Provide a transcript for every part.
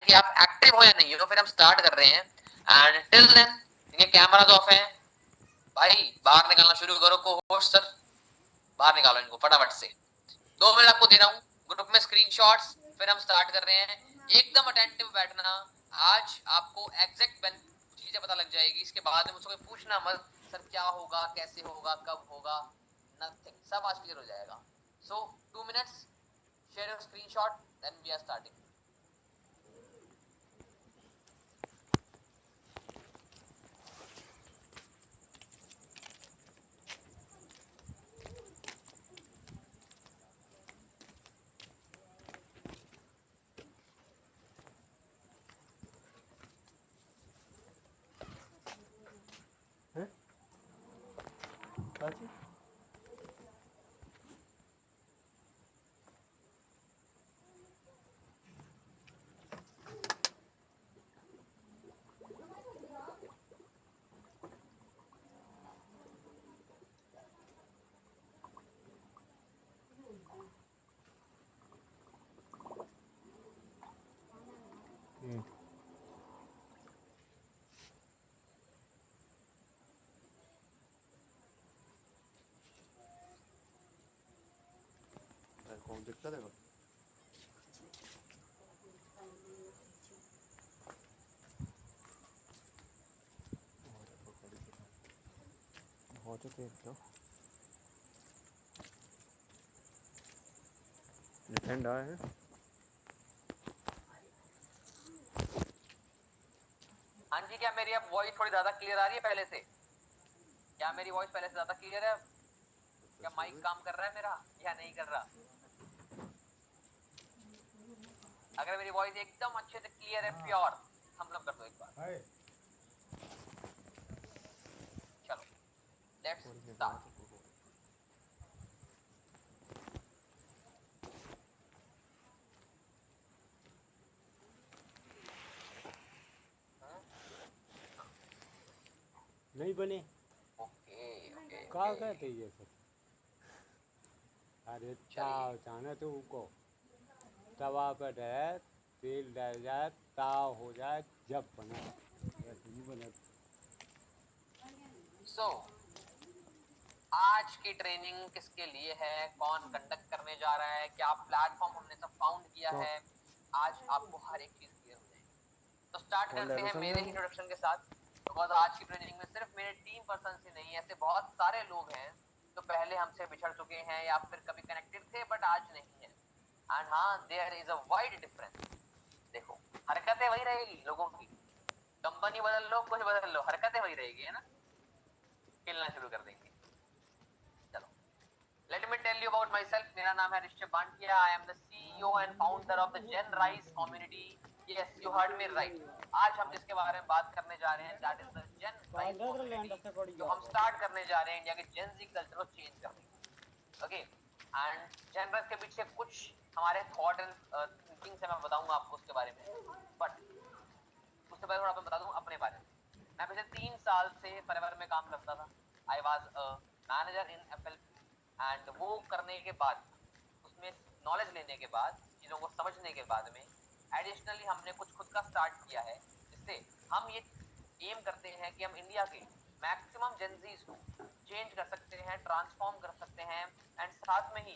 कि आप एक्टिव हो या नहीं हो। फिर हम स्टार्ट कर रहे हैं एंड टिल देन इनके कैमरास ऑफ हैं। भाई बाहर निकालना शुरू करो को होस्ट सर, बाहर निकालो इनको फटाफट से। 2 मिनट आपको दे रहा हूँ, ग्रुप में स्क्रीनशॉट्स, फिर हम स्टार्ट कर रहे हैं। एकदम अटेंटिव बैठना। आज आपको एग्जैक्ट चीजें पता लग जाएगी। इसके बाद में मुझसे पूछना मत सर क्या होगा, कैसे होगा, कब होगा, नथिंग, सब आज क्लियर हो जाएगा। सो 2 minutes, share your screenshot, then we are starting. कौन दिखता देखो बहुत तेज ठंडा है। हाँ जी, क्या मेरी अब वॉइस थोड़ी ज्यादा क्लियर आ रही है पहले से? क्या मेरी वॉइस पहले से ज्यादा क्लियर है? क्या माइक काम कर रहा है मेरा या नहीं कर रहा? अगर मेरी वॉइस एकदम अच्छे से क्लियर है, प्योर, हम लोग कर दो एक बार। चलो लेट्स स्टार्ट। नहीं बने। ओके ओके क्या कहते ये सब? अरे ताव चाहना तो को तवा पर है, तेल डाल जाए, ताव हो जाए, जब बना नहीं बना। सो आज की ट्रेनिंग किसके लिए है, कौन कंडक्ट करने जा रहा है, क्या प्लेटफॉर्म हमने सब फाउंड किया है, आज आपको हर एक चीज क्लियर हो जाएगी। तो स्टार्ट करते हैं मेरे ही इंट्रोडक्शन के साथ। बिकॉज आज की ट्रेनिंग में सिर्फ मेरे टीम पर्सन ही नहीं, ऐसे बहुत सारे लोग हैं जो पहले हमसे बिछड़ चुके हैं या फिर कभी कनेक्टेड थे बट आज नहीं है। एंड हाँ, there is a wide difference. देखो, हरकतें वही रहेगी लोगों की, कंपनी बदल लो, कुछ बदल लो, हरकतें वही रहेगी, है ना? खेलना शुरू कर देंगे। चलो, let me tell you about myself. मेरा नाम है Rishabh Banthia. I am the CEO and founder of the Gen Rise community. Yes, you heard me right. आज हम जिसके बारे में बात करने जा रहे हैं, that is the Gen Rise community, जो हम स्टार्ट करने जा रहे हैं इंडिया के Gen Z कल्चर को चेंज करने। ओके, एंड Gen Rise के पीछे कुछ हमारे थॉट एंड थिंकिंग से मैं बताऊंगा आपको उसके बारे में, बट उससे पहले थोड़ा मैं बता दूं अपने बारे में। मैं पिछले 3 साल से फॉरएवर में काम करता था। I was a manager in FL, and वो करने के बाद, उसमें नॉलेज लेने के बाद, चीज़ों को समझने के बाद में एडिशनली हमने कुछ खुद का स्टार्ट किया है, जिससे हम ये एम करते हैं कि हम इंडिया के मैक्सिमम जेनजीज को चेंज कर सकते हैं, ट्रांसफॉर्म कर सकते हैं, एंड साथ में ही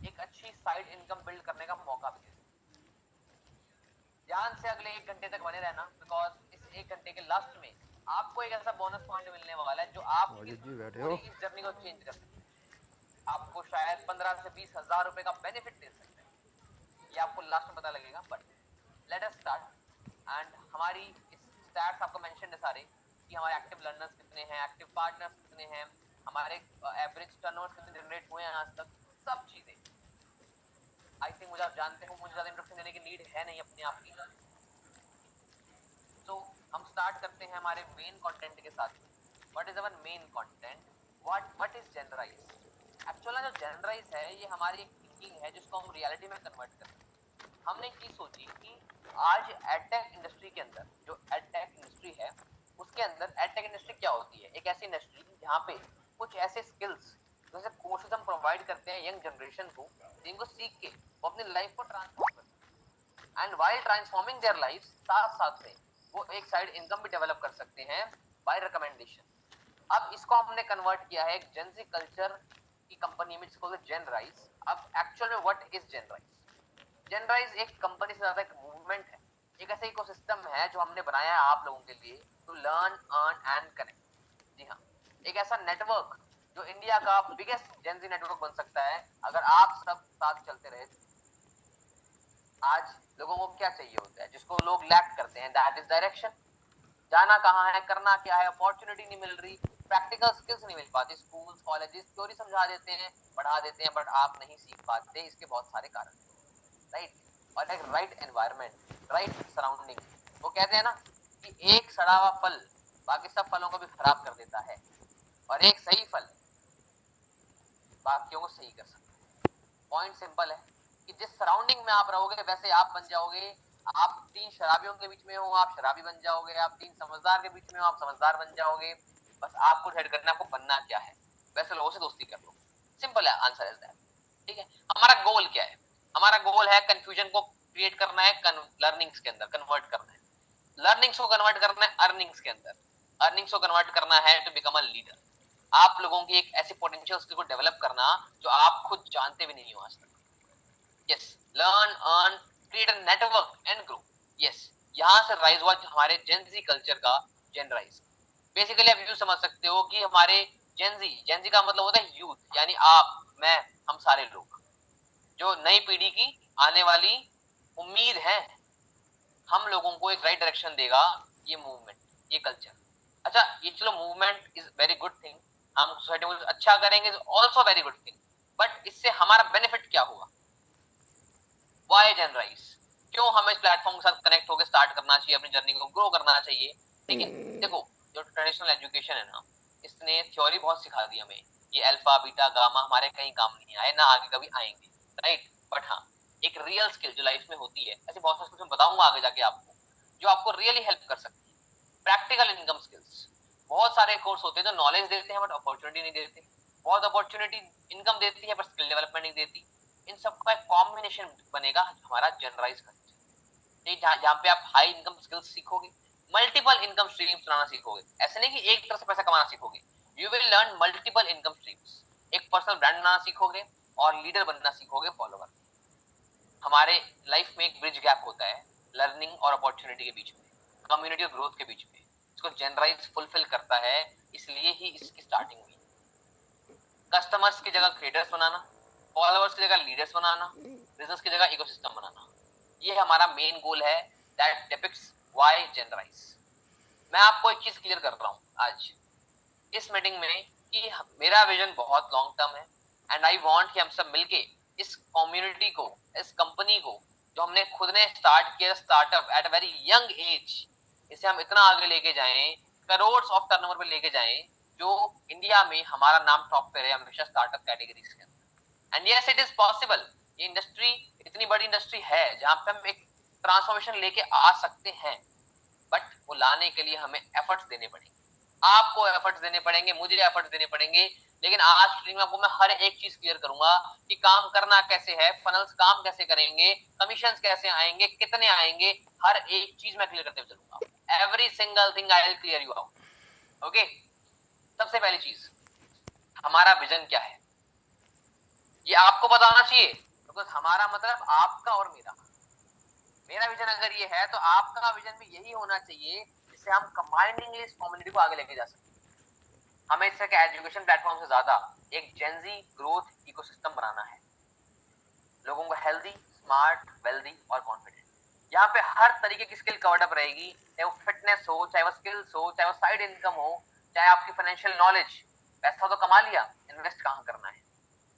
एक अच्छी साइड इनकम बिल्ड करने का मौका भी दे सकते हैं। ध्यान से अगले 1 घंटे तक बने रहना, बिकॉज इस 1 घंटे के लास्ट में आपको एक ऐसा बोनस पॉइंट मिलने वाला है जो आपकी पूरी इस जर्नी को चेंज कर सकता है। आपको शायद 15 से 20 हजार रुपए का बेनिफिट दे सकते हैं, ये आपको लास्ट में पता लगेगा। But let us start. And हमारी इस स्टैट्स आपको मेंशन है सारे, कि हमारे एक्टिव लर्नर्स कितने हैं, एक्टिव पार्टनर्स कितने हैं, हमारे एवरेज टर्नओवर कितने जनरेट हुए हैं आज तक, सब चीजें आई थिंक मुझे आप जानते हो, मुझे ज्यादा इंट्रोडक्शन देने की नीड है नहीं अपने आप की। तो हम स्टार्ट करते हैं हमारे मेन कंटेंट के साथ। What is our main content? What is Gen Rise? Actually जो Gen Rise है, ये हमारी एक थिंकिंग है जिसको हम रियलिटी में कन्वर्ट कर रहे हैं। हमने एक चीज सोची कि आज एडटेक इंडस्ट्री के अंदर, जो एडटेक इंडस्ट्री है उसके अंदर, एडटेक इंडस्ट्री क्या होती है? एक ऐसी इंडस्ट्री जहाँ पे कुछ ऐसे स्किल्स, जैसे कोर्सेज हम प्रोवाइड करते हैं यंग जनरेशन को, जिनको सीख के वो अपनी लाइफ को ट्रांसफॉर्म कर सकते हैं। And while transforming their life, साथ साथ में वो एक साइड इनकम भी डेवलप कर सकते हैं बाय रिकमेंडेशन। अब इसको हमने कन्वर्ट किया है एक जेनजी कल्चर की कंपनी में जिसको जेनराइज। अब एक्चुअल में व्हाट इज जेनराइज? जेनराइज एक कंपनी से ज्यादा एक मूवमेंट है, एक ऐसा इकोसिस्टम है जो हमने बनाया है आप लोगों के लिए to learn, earn and connect. जी हाँ, एक ऐसा नेटवर्क जो इंडिया का बिगेस्ट जेनजी नेटवर्क बन सकता है अगर आप सब साथ चलते रहे। आज लोगों को क्या चाहिए होता है जिसको लोग लैक करते हैं, दैट इज डायरेक्शन। जाना कहाँ है, करना क्या है, अपॉर्चुनिटी नहीं मिल रही, प्रैक्टिकल स्किल्स नहीं मिल पाती। स्कूल्स कॉलेजेस थ्योरी समझा देते हैं, पढ़ा देते हैं, बट आप नहीं सीख पाते। इसके बहुत सारे कारण, राइट? और एक राइट एनवायरनमेंट, राइट सराउंडिंग। वो कहते हैं ना कि एक सड़ा हुआ फल बाकी सब फलों को भी खराब कर देता है, और एक सही फल बाकियों को सही कर सकता है। पॉइंट सिंपल है कि जिस सराउंडिंग में आप रहोगे वैसे आप बन जाओगे। आप 3 शराबियों के बीच में हो, आप शराबी बन जाओगे। आप 3 समझदार के बीच में हो, आप समझदार बन जाओगे। बस आपको डिसाइड करना है आपको बनना क्या है। वैसे लोगों से दोस्ती कर लो, सिंपल है, आंसर इज दैट। ठीक है, हमारा गोल क्या है? हमारा गोल है कंफ्यूजन को क्रिएट करना है, लर्निंग्स के अंदर कन्वर्ट करना है, लर्निंग्स को कन्वर्ट करना है अर्निंग्स के अंदर, अर्निंग्स को कन्वर्ट करना है टू बिकम अ लीडर। आप लोगों की एक ऐसी पोटेंशियल स्किल को डेवलप करना जो आप खुद जानते भी नहीं हो आज तक। Yes, learn, earn, create a network and grow. Yes, यहां से राइज हुआ हमारे जेनजी कल्चर का, जेनराइज। बेसिकली आप यूं समझ सकते हो कि हमारे जेनजी, जेनजी का मतलब होता है यूथ, यानी आप, मैं, हम सारे लोग जो नई पीढ़ी की आने वाली उम्मीद है, हम लोगों को एक राइट डायरेक्शन देगा ये मूवमेंट, ये कल्चर। अच्छा, ये चलो movement is very good thing, हम सोसाइटी में अच्छा करेंगे, also very good thing, but इससे हमारा बेनिफिट क्या होगा? वाई जनराइज? क्यों हमें इस प्लेटफॉर्म के साथ कनेक्ट होकर स्टार्ट करना चाहिए, अपनी जर्नी को ग्रो करना चाहिए? ठीक है, देखो जो ट्रेडिशनल एजुकेशन है ना, इसने थ्योरी बहुत सिखा दी हमें, ये अल्फा बीटा गामा हमारे कहीं काम नहीं आए ना आगे कभी आएंगे, राइट? बट हाँ, एक रियल स्किल जो लाइफ में होती है, ऐसे बहुत सारे स्किल्स मैं बताऊंगा आगे जाके आपको, जो आपको रियली हेल्प कर सकती है। प्रैक्टिकल इनकम स्किल्स, बहुत सारे कोर्स होते हैं जो नॉलेज देते हैं बट अपॉर्चुनिटी नहीं देते, बहुत अपॉर्चुनिटी इनकम देती है बट स्किल डेवलपमेंट नहीं देती। इन सबका एक कॉम्बिनेशन बनेगा हमारा जनरलाइज कल्चर, जहाँ पे आप हाई इनकम स्किल्स सीखोगे, मल्टीपल इनकम स्ट्रीम्स बनाना सीखोगे। ऐसे नहीं कि एक तरह से पैसा कमाना सीखोगे, you will learn multiple income streams. एक पर्सनल ब्रांड बनाना सीखोगे और लीडर बनना सीखोगे फॉलोवर। हमारे लाइफ में एक ब्रिज गैप होता है लर्निंग और अपॉर्चुनिटी के बीच में, कम्युनिटी और ग्रोथ के बीच में, इसको जनरलाइज फुलफिल करता है, इसलिए ही इसकी स्टार्टिंग हुई। कस्टमर्स की जगह क्रिएटर्स बनाना, फॉलोअर्स की जगह लीडर्स बनाना, बिजनेस की जगह इकोसिस्टम बनाना, ये हमारा मेन गोल है, दैट डिपिक्ट्स व्हाई जनरलाइज। मैं आपको एक चीज क्लियर कर रहा हूं आज इस मीटिंग में कि मेरा विजन बहुत लॉन्ग टर्म है, एंड आई वांट कि हम सब मिलके इस कम्युनिटी को, इस कंपनी को जो हमने खुद ने स्टार्ट किया, startup at a very young age, इसे हम इतना आगे लेके जाएं, करोड़ ऑफ टर्नओवर पे लेके जाएं, जो इंडिया में हमारा नाम टॉप पे रहे हमेशा स्टार्टअप कैटेगरीज के अंदर। And yes, it is possible. ये इंडस्ट्री इतनी बड़ी इंडस्ट्री है जहां पे हम एक ट्रांसफॉर्मेशन लेके आ सकते हैं, बट वो लाने के लिए हमें एफर्ट्स देने पड़ेंगे। आपको एफर्ट्स देने पड़ेंगे, मुझे एफर्ट्स देने पड़ेंगे। लेकिन आज स्ट्रीम में आपको मैं हर एक चीज क्लियर करूंगा कि काम करना कैसे है, फनल्स काम कैसे करेंगे, कमीशंस कैसे आएंगे, कितने आएंगे, हर एक चीज मैं क्लियर करते हुए चलूंगा। Every single thing I will clear you out. Okay, सबसे पहली चीज, हमारा विजन क्या है ये आपको बताना चाहिए, बिकॉज हमारा मतलब आपका और मेरा। मेरा विजन अगर ये है तो आपका विजन भी यही होना चाहिए, जिससे हम कंबाइनिंगली इस कम्युनिटी को आगे लेके जा सकते हैं। हमें इस तरह के एजुकेशन प्लेटफॉर्म से ज्यादा एक जेनजी ग्रोथ इकोसिस्टम बनाना है, लोगों को हेल्दी, स्मार्ट, वेल्दी और कॉन्फिडेंट। यहाँ पे हर तरीके की स्किल कवर्ड अप रहेगी, चाहे वो फिटनेस हो, चाहे वो स्किल्स हो, चाहे वो साइड इनकम हो, चाहे आपकी फाइनेंशियल नॉलेज। पैसा तो कमा लिया, इन्वेस्ट कहाँ करना है?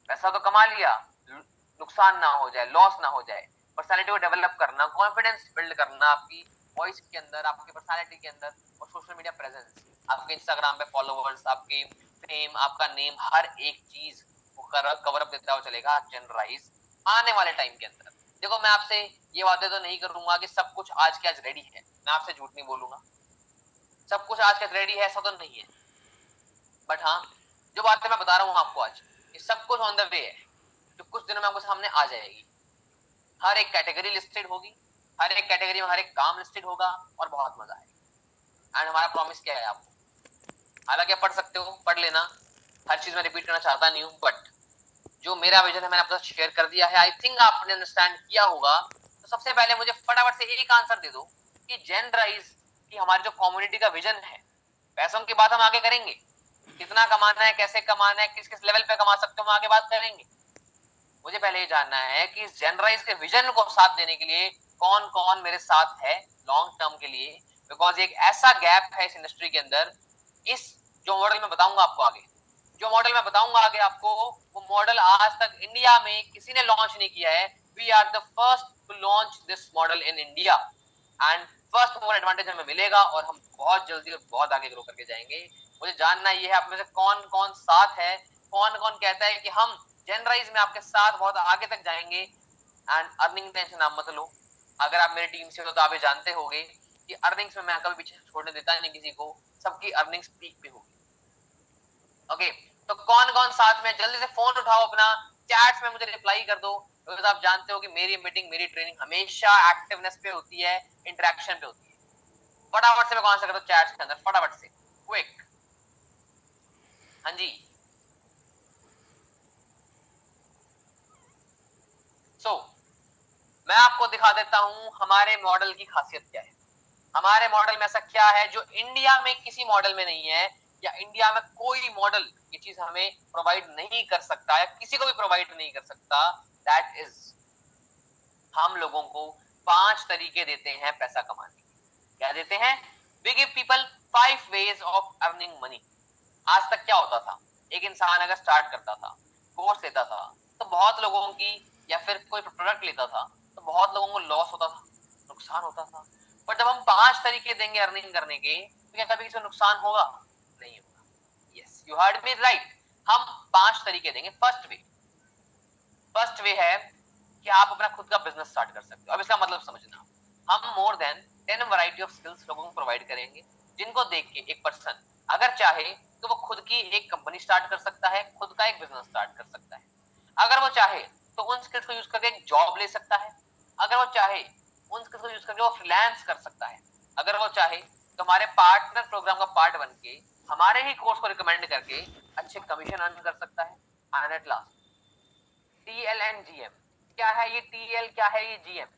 पैसा तो कमा लिया, नुकसान ना हो जाए, लॉस ना हो जाए। पर्सनालिटी को डेवलप करना, कॉन्फिडेंस बिल्ड करना आपकी वॉइस के अंदर, आपकी पर्सनालिटी के अंदर, और सोशल मीडिया प्रेजेंस, आपके इंस्टाग्राम पे फॉलोवर्स, आपकी फेम, आपका नेम, हर एक चीज वो कवर अप देता हुआ चलेगा जनरलाइज आने वाले टाइम के अंदर। देखो, मैं आपसे ये बातें तो नहीं करूंगा कि सब कुछ आज के आज रेडी है, मैं आपसे झूठ नहीं बोलूंगा, सब कुछ आज के आज रेडी है ऐसा तो नहीं है। बट हाँ, जो बातें मैं बता रहा हूँ आपको आज, ये सब कुछ ऑन द वे है, जो कुछ दिनों में आपको सामने आ जाएगी। हर एक कैटेगरी लिस्टेड होगी, हर एक कैटेगरी में हर एक काम लिस्टेड होगा और बहुत मजा आएगा। एंड हमारा प्रॉमिस क्या है आपको, हालांकि आप पढ़ सकते हो, पढ़ लेना, हर चीज में रिपीट करना चाहता नहीं हूँ, बट जो मेरा विजन है मैंने आपके साथ शेयर कर दिया है। आई थिंक आपने अंडरस्टैंड किया होगा। तो सबसे पहले मुझे फटाफट से एक आंसर दे दो कि जेंडराइज की हमारी जो कम्युनिटी का विजन है, पैसों की बात हम आगे करेंगे, कितना कमाना है, कैसे कमाना है, किस किस लेवल पे कमा सकते हो, हम आगे बात करेंगे। मुझे पहले ये जानना है कि जेंडराइज के विजन को साथ देने के लिए कौन कौन मेरे साथ है लॉन्ग टर्म के लिए, बिकॉज एक ऐसा गैप है इस इंडस्ट्री के अंदर। इस जो मॉडल मैं बताऊंगा आपको आगे, जो मॉडल मैं बताऊंगा आगे आपको, वो मॉडल आज तक इंडिया में किसी ने लॉन्च नहीं किया है। We are the first to launch this model in India and first mover advantage हमें मिलेगा और हम बहुत जल्दी और बहुत आगे ग्रो करके जाएंगे। मुझे जानना ये है आप में से कौन कौन साथ है, कौन कौन कहता है कि हम जेनराइज में आपके साथ बहुत आगे तक जाएंगे। एंड अर्निंग टेंशन आप मत लो, अगर आप मेरी टीम से हो तो आप ये जानते होंगे कि अर्निंग्स में मैं कभी पीछे छोड़ने देता नहीं किसी को, सबकी अर्निंग्स पीक पे होगी। ओके, तो कौन कौन साथ में, जल्दी से फोन उठाओ अपना, चैट्स में मुझे रिप्लाई कर दो, बिकॉज आप जानते हो कि मेरी मीटिंग मेरी ट्रेनिंग हमेशा एक्टिवनेस पे होती है, इंटरेक्शन पे होती है। फटाफट से मैं कौन सा कर दो चैट्स के अंदर, फटाफट से, क्विक। हाँ जी, सो मैं आपको दिखा देता हूं हमारे मॉडल की खासियत क्या है। हमारे मॉडल में ऐसा क्या है जो इंडिया में किसी मॉडल में नहीं है, या इंडिया में कोई मॉडल ये चीज हमें प्रोवाइड नहीं कर सकता है, किसी को भी प्रोवाइड नहीं कर सकता। दैट इज, हम लोगों को 5 तरीके देते हैं पैसा कमाने के। क्या देते हैं? We give people 5 ways of earning money. आज तक क्या होता था, एक इंसान अगर स्टार्ट करता था, कोर्स लेता था, तो बहुत लोगों की, या फिर कोई प्रोडक्ट लेता था तो बहुत लोगों को लॉस होता था, नुकसान होता था। पर जब हम 5 तरीके देंगे अर्निंग करने के, तो क्या कभी किसी को नुकसान होगा? नहीं होगा। Yes, you heard me right, हम 5 तरीके देंगे। फर्स्ट वे है कि आप अपना खुद का बिजनेस स्टार्ट कर सकते हो। अब इसका मतलब समझना, हम more than 10 variety of skills लोगों को प्रोवाइड करेंगे, जिनको देख के एक पर्सन अगर चाहे तो वो खुद की एक कंपनी स्टार्ट कर सकता है, खुद का एक बिजनेस स्टार्ट कर सकता है। अगर वो चाहे तो उन स्किल्स को यूज करके एक जॉब ले सकता है, अगर वो चाहे उन स्किल्स को यूज करके वो फ्रीलांस कर सकता है, अगर वो चाहे तो हमारे पार्टनर प्रोग्राम का पार्ट बन के हमारे ही कोर्स को रिकमेंड करके अच्छे कमीशन अर्न कर सकता है। And at last, TL and GM. क्या है ये टीएल, क्या है ये जीएम,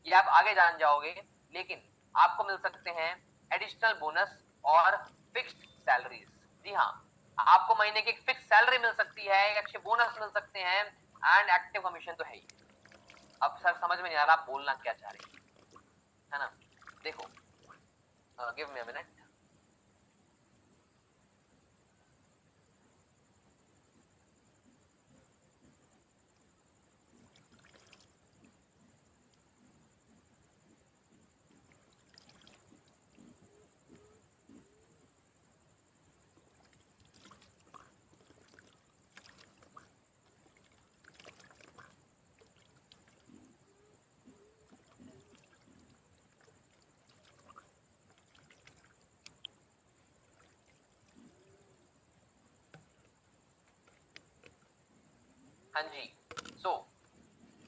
ये आप आगे जान जाओगे, लेकिन आपको मिल सकते हैं एडिशनल बोनस और फिक्स्ड सैलरीज। जी हाँ, आपको महीने की एक फिक्स सैलरी मिल सकती है, एक अच्छे बोनस मिल सकते हैं, एंड एक्टिव कमीशन तो है ही। अब सर समझ में नहीं आ रहा आप बोलना क्या चाह रहे हैं, है ना? देखो, गिव मी अ मिनट। हाँ जी, सो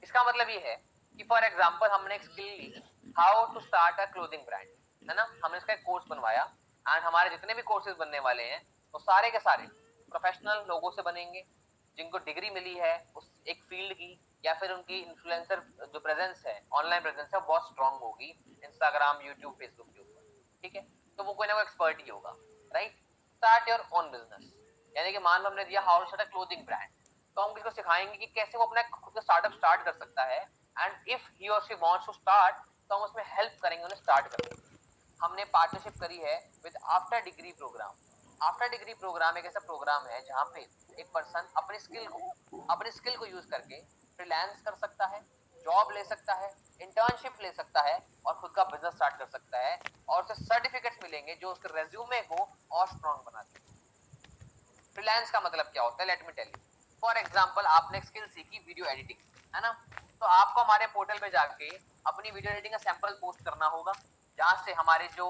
इसका मतलब ये है कि फॉर एग्जांपल हमने एक स्किल ली, how to start a clothing brand, है ना? हमने इसका एक कोर्स बनवाया, एंड हमारे जितने भी कोर्सेज बनने वाले हैं वो सारे के सारे प्रोफेशनल लोगों से बनेंगे, जिनको डिग्री मिली है उस एक फील्ड की, या फिर उनकी इन्फ्लुएंसर जो प्रेजेंस है, ऑनलाइन प्रेजेंस है, बहुत स्ट्रांग होगी, इंस्टाग्राम, यूट्यूब, फेसबुक के ऊपर, ठीक है? तो वो कोई ना कोई एक्सपर्ट ही होगा, right? Start your own business, यानी कि मान लो हमने दिया how to start a clothing brand, तो हम किसी को सिखाएंगे कि कैसे वो अपना खुद का स्टार्टअप स्टार्ट कर सकता है, एंड इफ ही और शी वांट्स टू स्टार्ट तो हम उसमें हेल्प करेंगे उन्हें स्टार्ट करने में। हमने पार्टनरशिप करी है with after degree programme. After degree programme एक ऐसा प्रोग्राम है जहाँ पे एक पर्सन अपनी स्किल को यूज करके फ्रीलांस कर सकता है, जॉब ले सकता है, इंटर्नशिप ले सकता है, और खुद का बिजनेस स्टार्ट कर सकता है, और उसे सर्टिफिकेट्स मिलेंगे जो उसके रेज्यूमे को और स्ट्रॉन्ग बनाते हैं। फ्रीलांस का मतलब क्या होता है, let me tell you. For example, आपने एक स्किल सीखी वीडियो एडिटिंग, है ना? तो आपको हमारे पोर्टल पे जाके अपनी वीडियो एडिटिंग का सैंपल पोस्ट करना होगा, जहां से हमारे जो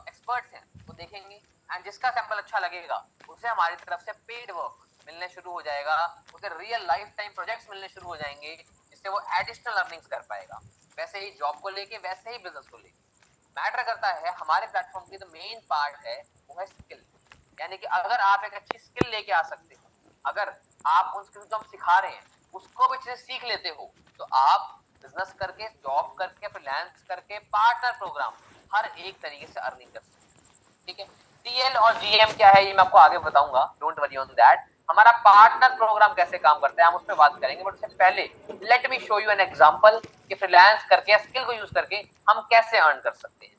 एक्सपर्ट्स हैं वो देखेंगे, एंड जिसका सैंपल अच्छा लगेगा उसे हमारी तरफ से पेड वर्क मिलने शुरू हो जाएगा, उसे रियल लाइफ टाइम प्रोजेक्ट्स मिलने शुरू हो जाएंगे, जिससे वो एडिशनल अर्निंग्स कर पाएगा। वैसे ही जॉब को लेके, वैसे ही बिजनेस को लेके मैटर करता है। हमारे प्लेटफॉर्म की जो मेन पार्ट है वो है स्किल, यानी कि अगर आप एक अच्छी स्किल लेके आ सकते हो, अगर आप उन स्किल जो हम सिखा रहे हैं उसको भी अच्छे से सीख लेते हो, तो आप बिजनेस करके, जॉब करके, फ्रीलांस करके, पार्टनर प्रोग्राम, हर एक तरीके से अर्निंग कर सकते हैं। ठीक है, टीएल और जीएम क्या है ये मैं आपको आगे बताऊंगा, डोंट वरी ऑन दैट। हमारा पार्टनर प्रोग्राम कैसे काम करता है हम उस पर बात करेंगे, बट उससे पहले let me show you an example कि फ्रीलांस करके, स्किल को यूज करके हम कैसे अर्न कर सकते हैं।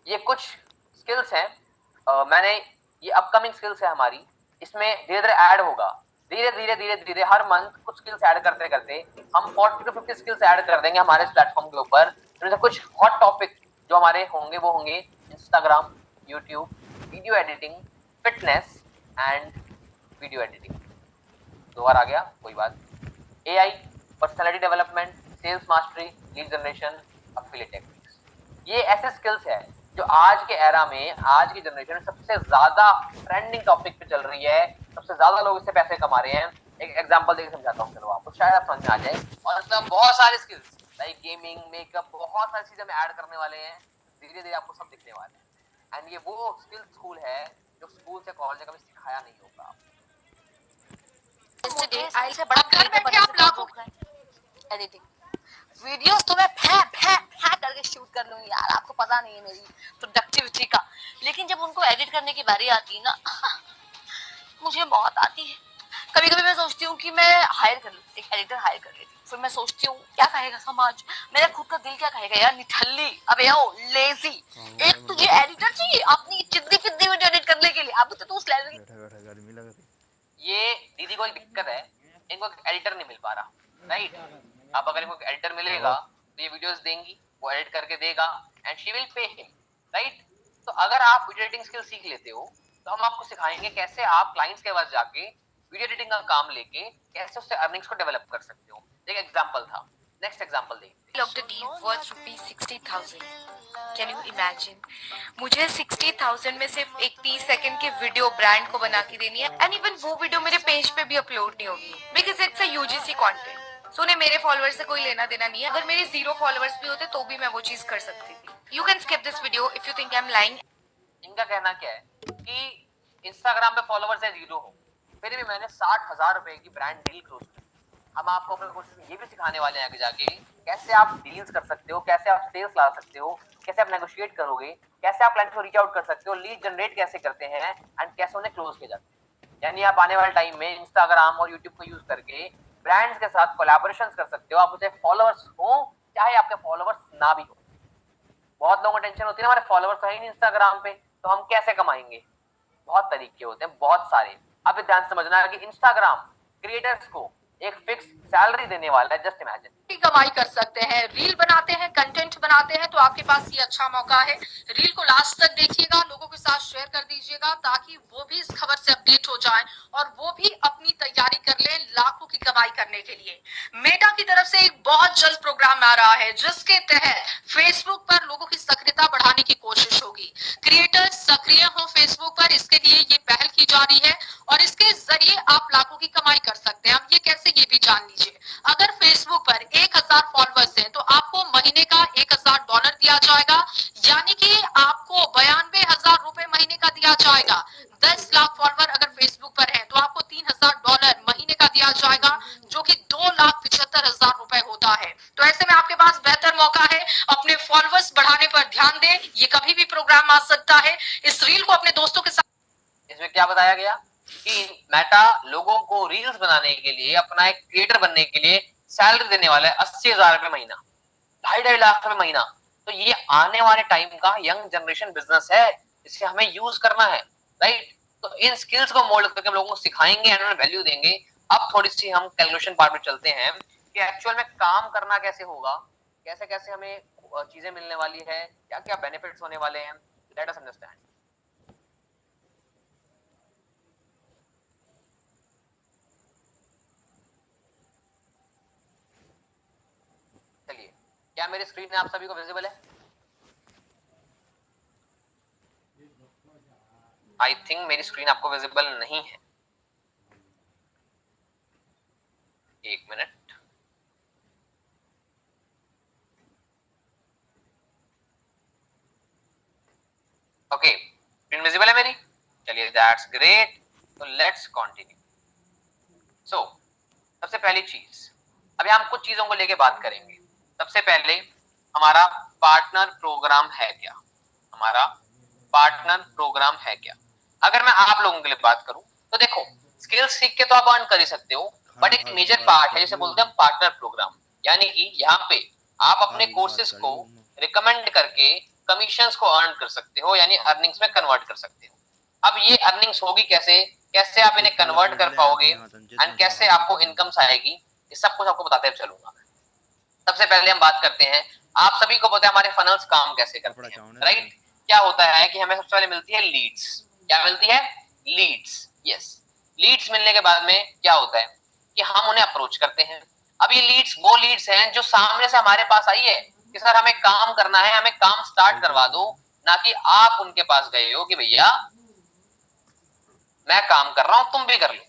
ये कुछ स्किल्स हैं, मैंने ये अपकमिंग स्किल्स है हमारी, इसमें धीरे धीरे ऐड होगा, धीरे धीरे धीरे धीरे हर मंथ कुछ स्किल्स ऐड करते करते हम 40 to 50 स्किल्स ऐड कर देंगे हमारे इस प्लेटफॉर्म के ऊपर। इनमें कुछ हॉट टॉपिक जो हमारे होंगे वो होंगे Instagram, YouTube, video editing, fitness and video editing. दो बार आ गया कोई बात, AI, personality development, sales mastery, lead generation, affiliate techniques. ये ऐसे स्किल्स है जो आज के एरा में, आज की जनरेशन में सबसे ज्यादा ट्रेंडिंग टॉपिक पे चल रही है, सबसे ज्यादा लोग इससे पैसे कमा रहे हैं। एक एग्जांपल देके समझाता हूँ, चलो आपको शायद आप समझ में आ जाए। और इसमें बहुत सारे स्किल्स लाइक गेमिंग, मेकअप, बहुत सारी चीजें हम ऐड करने वाले हैं, धीरे धीरे आपको सब दिखने वाले हैं। एंड ये वो स्किल स्कूल है जो स्कूल से कॉलेज में कभी सिखाया नहीं होगा। से बड़ा क्रिएटर बनने से कम रोक रहा है एडिटिंग वीडियोस तो मैं फै फै फै करके शूट कर लूंगी यार, आपको पता नहीं है मेरी प्रोडक्टिविटी का, लेकिन जब उनको एडिट करने की बारी आती है ना मुझे बहुत आती है। कभी कभी मैं सोचती हूँ कि मैं हायर कर लूँ, एक एडिटर हायर कर लेती हूँ, फिर मैं सोचती हूँ क्या कहेगा समाज, मेरा खुद का दिल क्या कहेगा, यार निठल्ली, अबे ओ लेजी, एक तुझे एडिटर चाहिए अपनी चिद्दी पिद्दी वीडियो एडिट करने के लिए, अब तो सैलरी। बैठा बैठा गर्मी लग रही। ये दीदी को एक दिक्कत है, इनको एडिटर नहीं मिल पा रहा, राइट। अब अगर इनको एडिटर मिलेगा तो ये वीडियोस देंगी, वो एडिट करके देगा and she will pay him, right. तो अगर आप वीडियो एडिटिंग स्किल सीख लेते हो तो हम आपको सिखाएंगे कैसे आप क्लाइंट्स के पास जाके वीडियो एडिटिंग का काम लेके कैसे उससे अर्निंग्स को डेवलप कर सकते हो। एक एग्जांपल था, नेक्स्ट एग्जांपल देखते हैं। Locked a deal worth rupees 60,000. Can you imagine? मुझे 60,000 में सिर्फ एक 30 सेकंड की वीडियो ब्रांड को बना के देनी है, एंड इवन वो वीडियो मेरे पेज पे भी अपलोड नहीं होगी because it's a UGC content. So उन्हें मेरे फॉलोअर्स से कोई लेना देना नहीं है, अगर मेरे 0 फॉलोअर्स भी होते तो भी मैं वो चीज कर सकती थी। You can skip this video if you think I am lying. इनका कहना क्या है कि इंस्टाग्राम पे फॉलोवर्स है 0 हो, फिर भी मैंने 60,000 रुपए की ब्रांड डील क्लोज की। हम आपको अपने कोर्स में ये भी सिखाने वाले हैं आगे जाके कैसे आप डील्स कर सकते हो, कैसे आप सेल्स ला सकते हो, कैसे आप नेगोशिएट करोगे, कैसे आप क्लाइंट को रीच आउट कर सकते हो, लीड जनरेट कैसे करते हैं एंड कैसे उन्हें क्लोज किया जाता है। यानी आप आने वाले टाइम में इंस्टाग्राम और यूट्यूब को यूज करके ब्रांड्स के साथ कोलैबोरेशंस कर सकते हो। आप उसे फॉलोअर्स हो चाहे आपके फॉलोअर्स ना भी हो। बहुत लोगों को टेंशन होती है हमारे फॉलोअर्स तो है नहीं इंस्टाग्राम पे, तो हम कैसे कमाएंगे। बहुत तरीके होते हैं, बहुत सारे। अब ध्यान से समझना है कि इंस्टाग्राम क्रिएटर्स को एक फिक्स सैलरी देने वाला है, जस्ट इमेजिन। कमाई कर सकते हैं, रील बनाते हैं, कंटेंट बनाते हैं, तो आपके पास ये अच्छा मौका है। रील को लास्ट तक देखिएगा, लोगों के साथ शेयर कर दीजिएगा ताकि वो भी इस खबर से अपडेट हो जाएं और वो भी अपनी तैयारी कर लें लाखों की कमाई करने के लिए। मेटा की तरफ से एक बहुत जल्द प्रोग्राम आ रहा है जिसके तहत फेसबुक पर लोगों की सक्रियता बढ़ाने की कोशिश होगी। क्रिएटर्स सक्रिय हो फेसबुक पर, इसके लिए ये पहल की जा रही है और इसके जरिए आप लाखों की कमाई कर सकते हैं। अब ये कैसे, ये भी जान लीजिए। अगर फेसबुक पर 1000 फॉलोअर्स हैं तो आपको महीने का $1000 दिया जाएगा, यानी कि आपको 92,000 रुपए महीने का दिया जाएगा। 10 लाख फॉलोअर अगर फेसबुक पर है तो आपको $3000 महीने का दिया जाएगा, जो कि 2,75,000 रुपए होता है। तो ऐसे में आपके पास बेहतर मौका है, अपने फॉलोअर्स बढ़ाने पर ध्यान दें। ये कभी भी प्रोग्राम आ सकता है। इस रील को अपने दोस्तों के साथ। इसमें क्या बताया गया कि मेटा लोगों को रील्स बनाने के लिए, अपना एक क्रिएटर बनने के लिए सैलरी देने वाला है 80,000 रुपए महीना, 2.5 लाख रुपए महीना। तो ये आने वाले टाइम का यंग जनरेशन बिजनेस है, इसे हमें यूज करना है, राइट। तो इन स्किल्स को मोल्ड करके हम लोगों को सिखाएंगे एंड उन्हें वैल्यू देंगे। अब थोड़ी सी हम कैलकुलेशन पार्ट में चलते हैं कि एक्चुअल में काम करना कैसे होगा, कैसे कैसे हमें चीजें मिलने वाली है, क्या क्या बेनिफिट्स होने वाले हैं। Let us understand. चलिए, क्या मेरी स्क्रीन में आप सभी को विजिबल है? आई थिंक मेरी स्क्रीन आपको विजिबल नहीं है। एक मिनट। विजिबल है मेरी? चलिए दैट्स ग्रेट, तो लेट्स कंटिन्यू। सो सबसे पहली चीज, अभी हम कुछ चीजों को लेके बात करेंगे। सबसे पहले हमारा पार्टनर प्रोग्राम है क्या? हमारा पार्टनर प्रोग्राम है क्या? अगर मैं आप लोगों के लिए बात करूं तो देखो, स्किल्स सीख के तो आप अर्न कर ही सकते हो, बट एक मेजर पार्ट है जिसे बोलते हैं पार्टनर प्रोग्राम, यानी कि यहाँ पे आप अपने कोर्सेज को रिकमेंड करके कमीशंस को अर्न कर सकते हो, यानी अर्निंग्स में कन्वर्ट कर सकते हो। अब ये अर्निंग्स होगी कैसे, कैसे आप इन्हें कन्वर्ट कर पाओगे एंड कैसे आपको इनकम्स आएगी, ये सब कुछ आपको बताते चलूंगा। सबसे पहले हम बात करते हैं, आप सभी को पता है हमारे फनल्स काम कैसे करते हैं, राइट? क्या होता है कि हमें सबसे पहले मिलती है लीड्स। क्या मिलती है? लीड्स। यस, लीड्स मिलने के बाद में क्या होता है कि हम उन्हें अप्रोच करते हैं। अब ये लीड्स वो लीड्स हैं जो सामने से हमारे पास आई है कि सर हमें काम करना है, हमें काम स्टार्ट करवा दो, ना कि आप उनके पास गए हो कि भैया मैं काम कर रहा हूं तुम भी कर लो।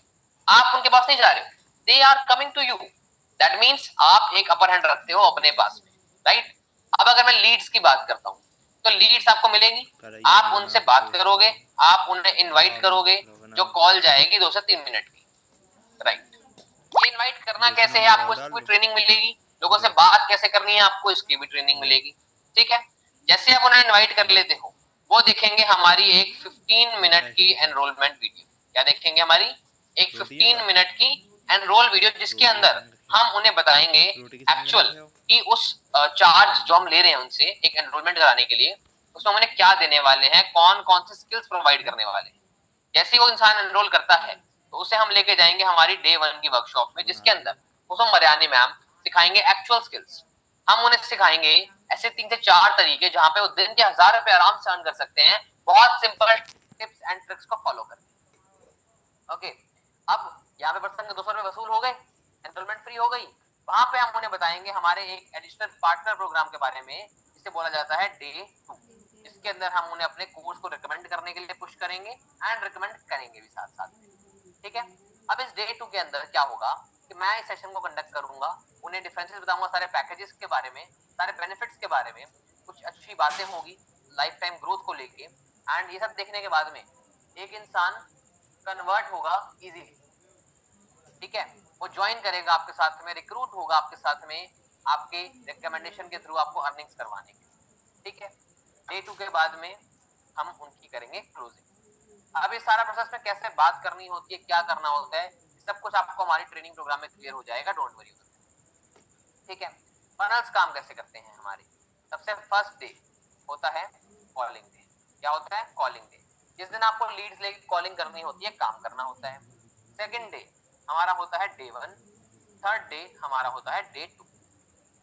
आप उनके पास नहीं जा रहे हो, they are coming to you. That means आप एक अपर हैंड रखते हो अपने पास में, राइट? अब अगर मैं लीड्स की बात करता हूं तो लीड्स आपको मिलेंगी, आप उनसे बात करोगे, आप उन्हें इनवाइट करोगे, जो कॉल जाएगी 2 से 3 मिनट की, राइट? ये इनवाइट करना कैसे है, आपको इसकी भी ट्रेनिंग मिलेगी, लोगों से बात कैसे करनी है आपको इसकी भी ट्रेनिंग मिलेगी, ठीक है? जैसे आप उन्हें इनवाइट कर लेते हो, वो देखेंगे हमारी एक 15 मिनट की एनरोलमेंट वीडियो। क्या देखेंगे? हमारी एक 15 मिनट की एनरोल वीडियो, जिसके अंदर हम उन्हें बताएंगे एक्चुअल कि उस चार्ज जो हम ले रहे हैं उनसे एक एनरोलमेंट कराने के लिए, उसमें उन्हें क्या देने वाले हैं, कौन कौन से स्किल्स प्रोवाइड करने वाले हैं। जैसे ही वो इंसान एनरोल करता है तो उसे हम लेके जाएंगे हमारी डे 1 की वर्कशॉप में, जिसके अंदर उसको मरियानी मैम सिखाएंगे एक्चुअल स्किल्स। हम उन्हें सिखाएंगे ऐसे 3 से 4 तरीके जहां पे वो दिन के 1000 रुपए आराम से अर्न कर सकते हैं, बहुत सिंपल टिप्स एंड ट्रिक्स को फॉलो करके। ओके, अब यहाँ पे पर्सन के 200 रुपए वसूल हो गए, एनरोलमेंट फ्री हो गई। वहां पे हम उन्हें बताएंगे हमारे एक एडिशनल पार्टनर प्रोग्राम के बारे में, जिसे बोला जाता है डे 2। इसके अंदर हम उन्हें अपने कोर्स को रिकमेंड करने के लिए पुश करेंगे एंड रिकमेंड करेंगे भी साथ साथ में, ठीक है? अब इस डे 2 के अंदर क्या होगा कि मैं इस सेशन को कंडक्ट करूंगा, उन्हें डिफरेंसेस बताऊंगा, सारे पैकेजेस के बारे में, सारे बेनिफिट्स के बारे में, कुछ अच्छी बातें होगी लाइफ टाइम ग्रोथ को लेके। एंड ये सब देखने के बाद में एक इंसान कन्वर्ट होगा इजीली, ठीक है? वो ज्वाइन करेगा आपके साथ में, रिक्रूट होगा आपके साथ में, आपके रिकमेंडेशन के थ्रू आपको अर्निंग्स करवाने के, ठीक है? डे 2 के बाद में हम उनकी करेंगे क्लोजिंग। अब ये सारा प्रोसेस में कैसे बात करनी होती है, क्या करना होता है, सब कुछ आपको हमारी ट्रेनिंग प्रोग्राम में क्लियर हो जाएगा, डोंट वरी, ठीक है? फनल्स काम कैसे करते हैं हमारे? सबसे फर्स्ट डे होता है कॉलिंग डे। क्या होता है? कॉलिंग डे, जिस दिन आपको लीड्स लेके कॉलिंग करनी होती है, काम करना होता है। सेकंड डे हमारा होता है डे 1, थर्ड डे हमारा होता है डे 2,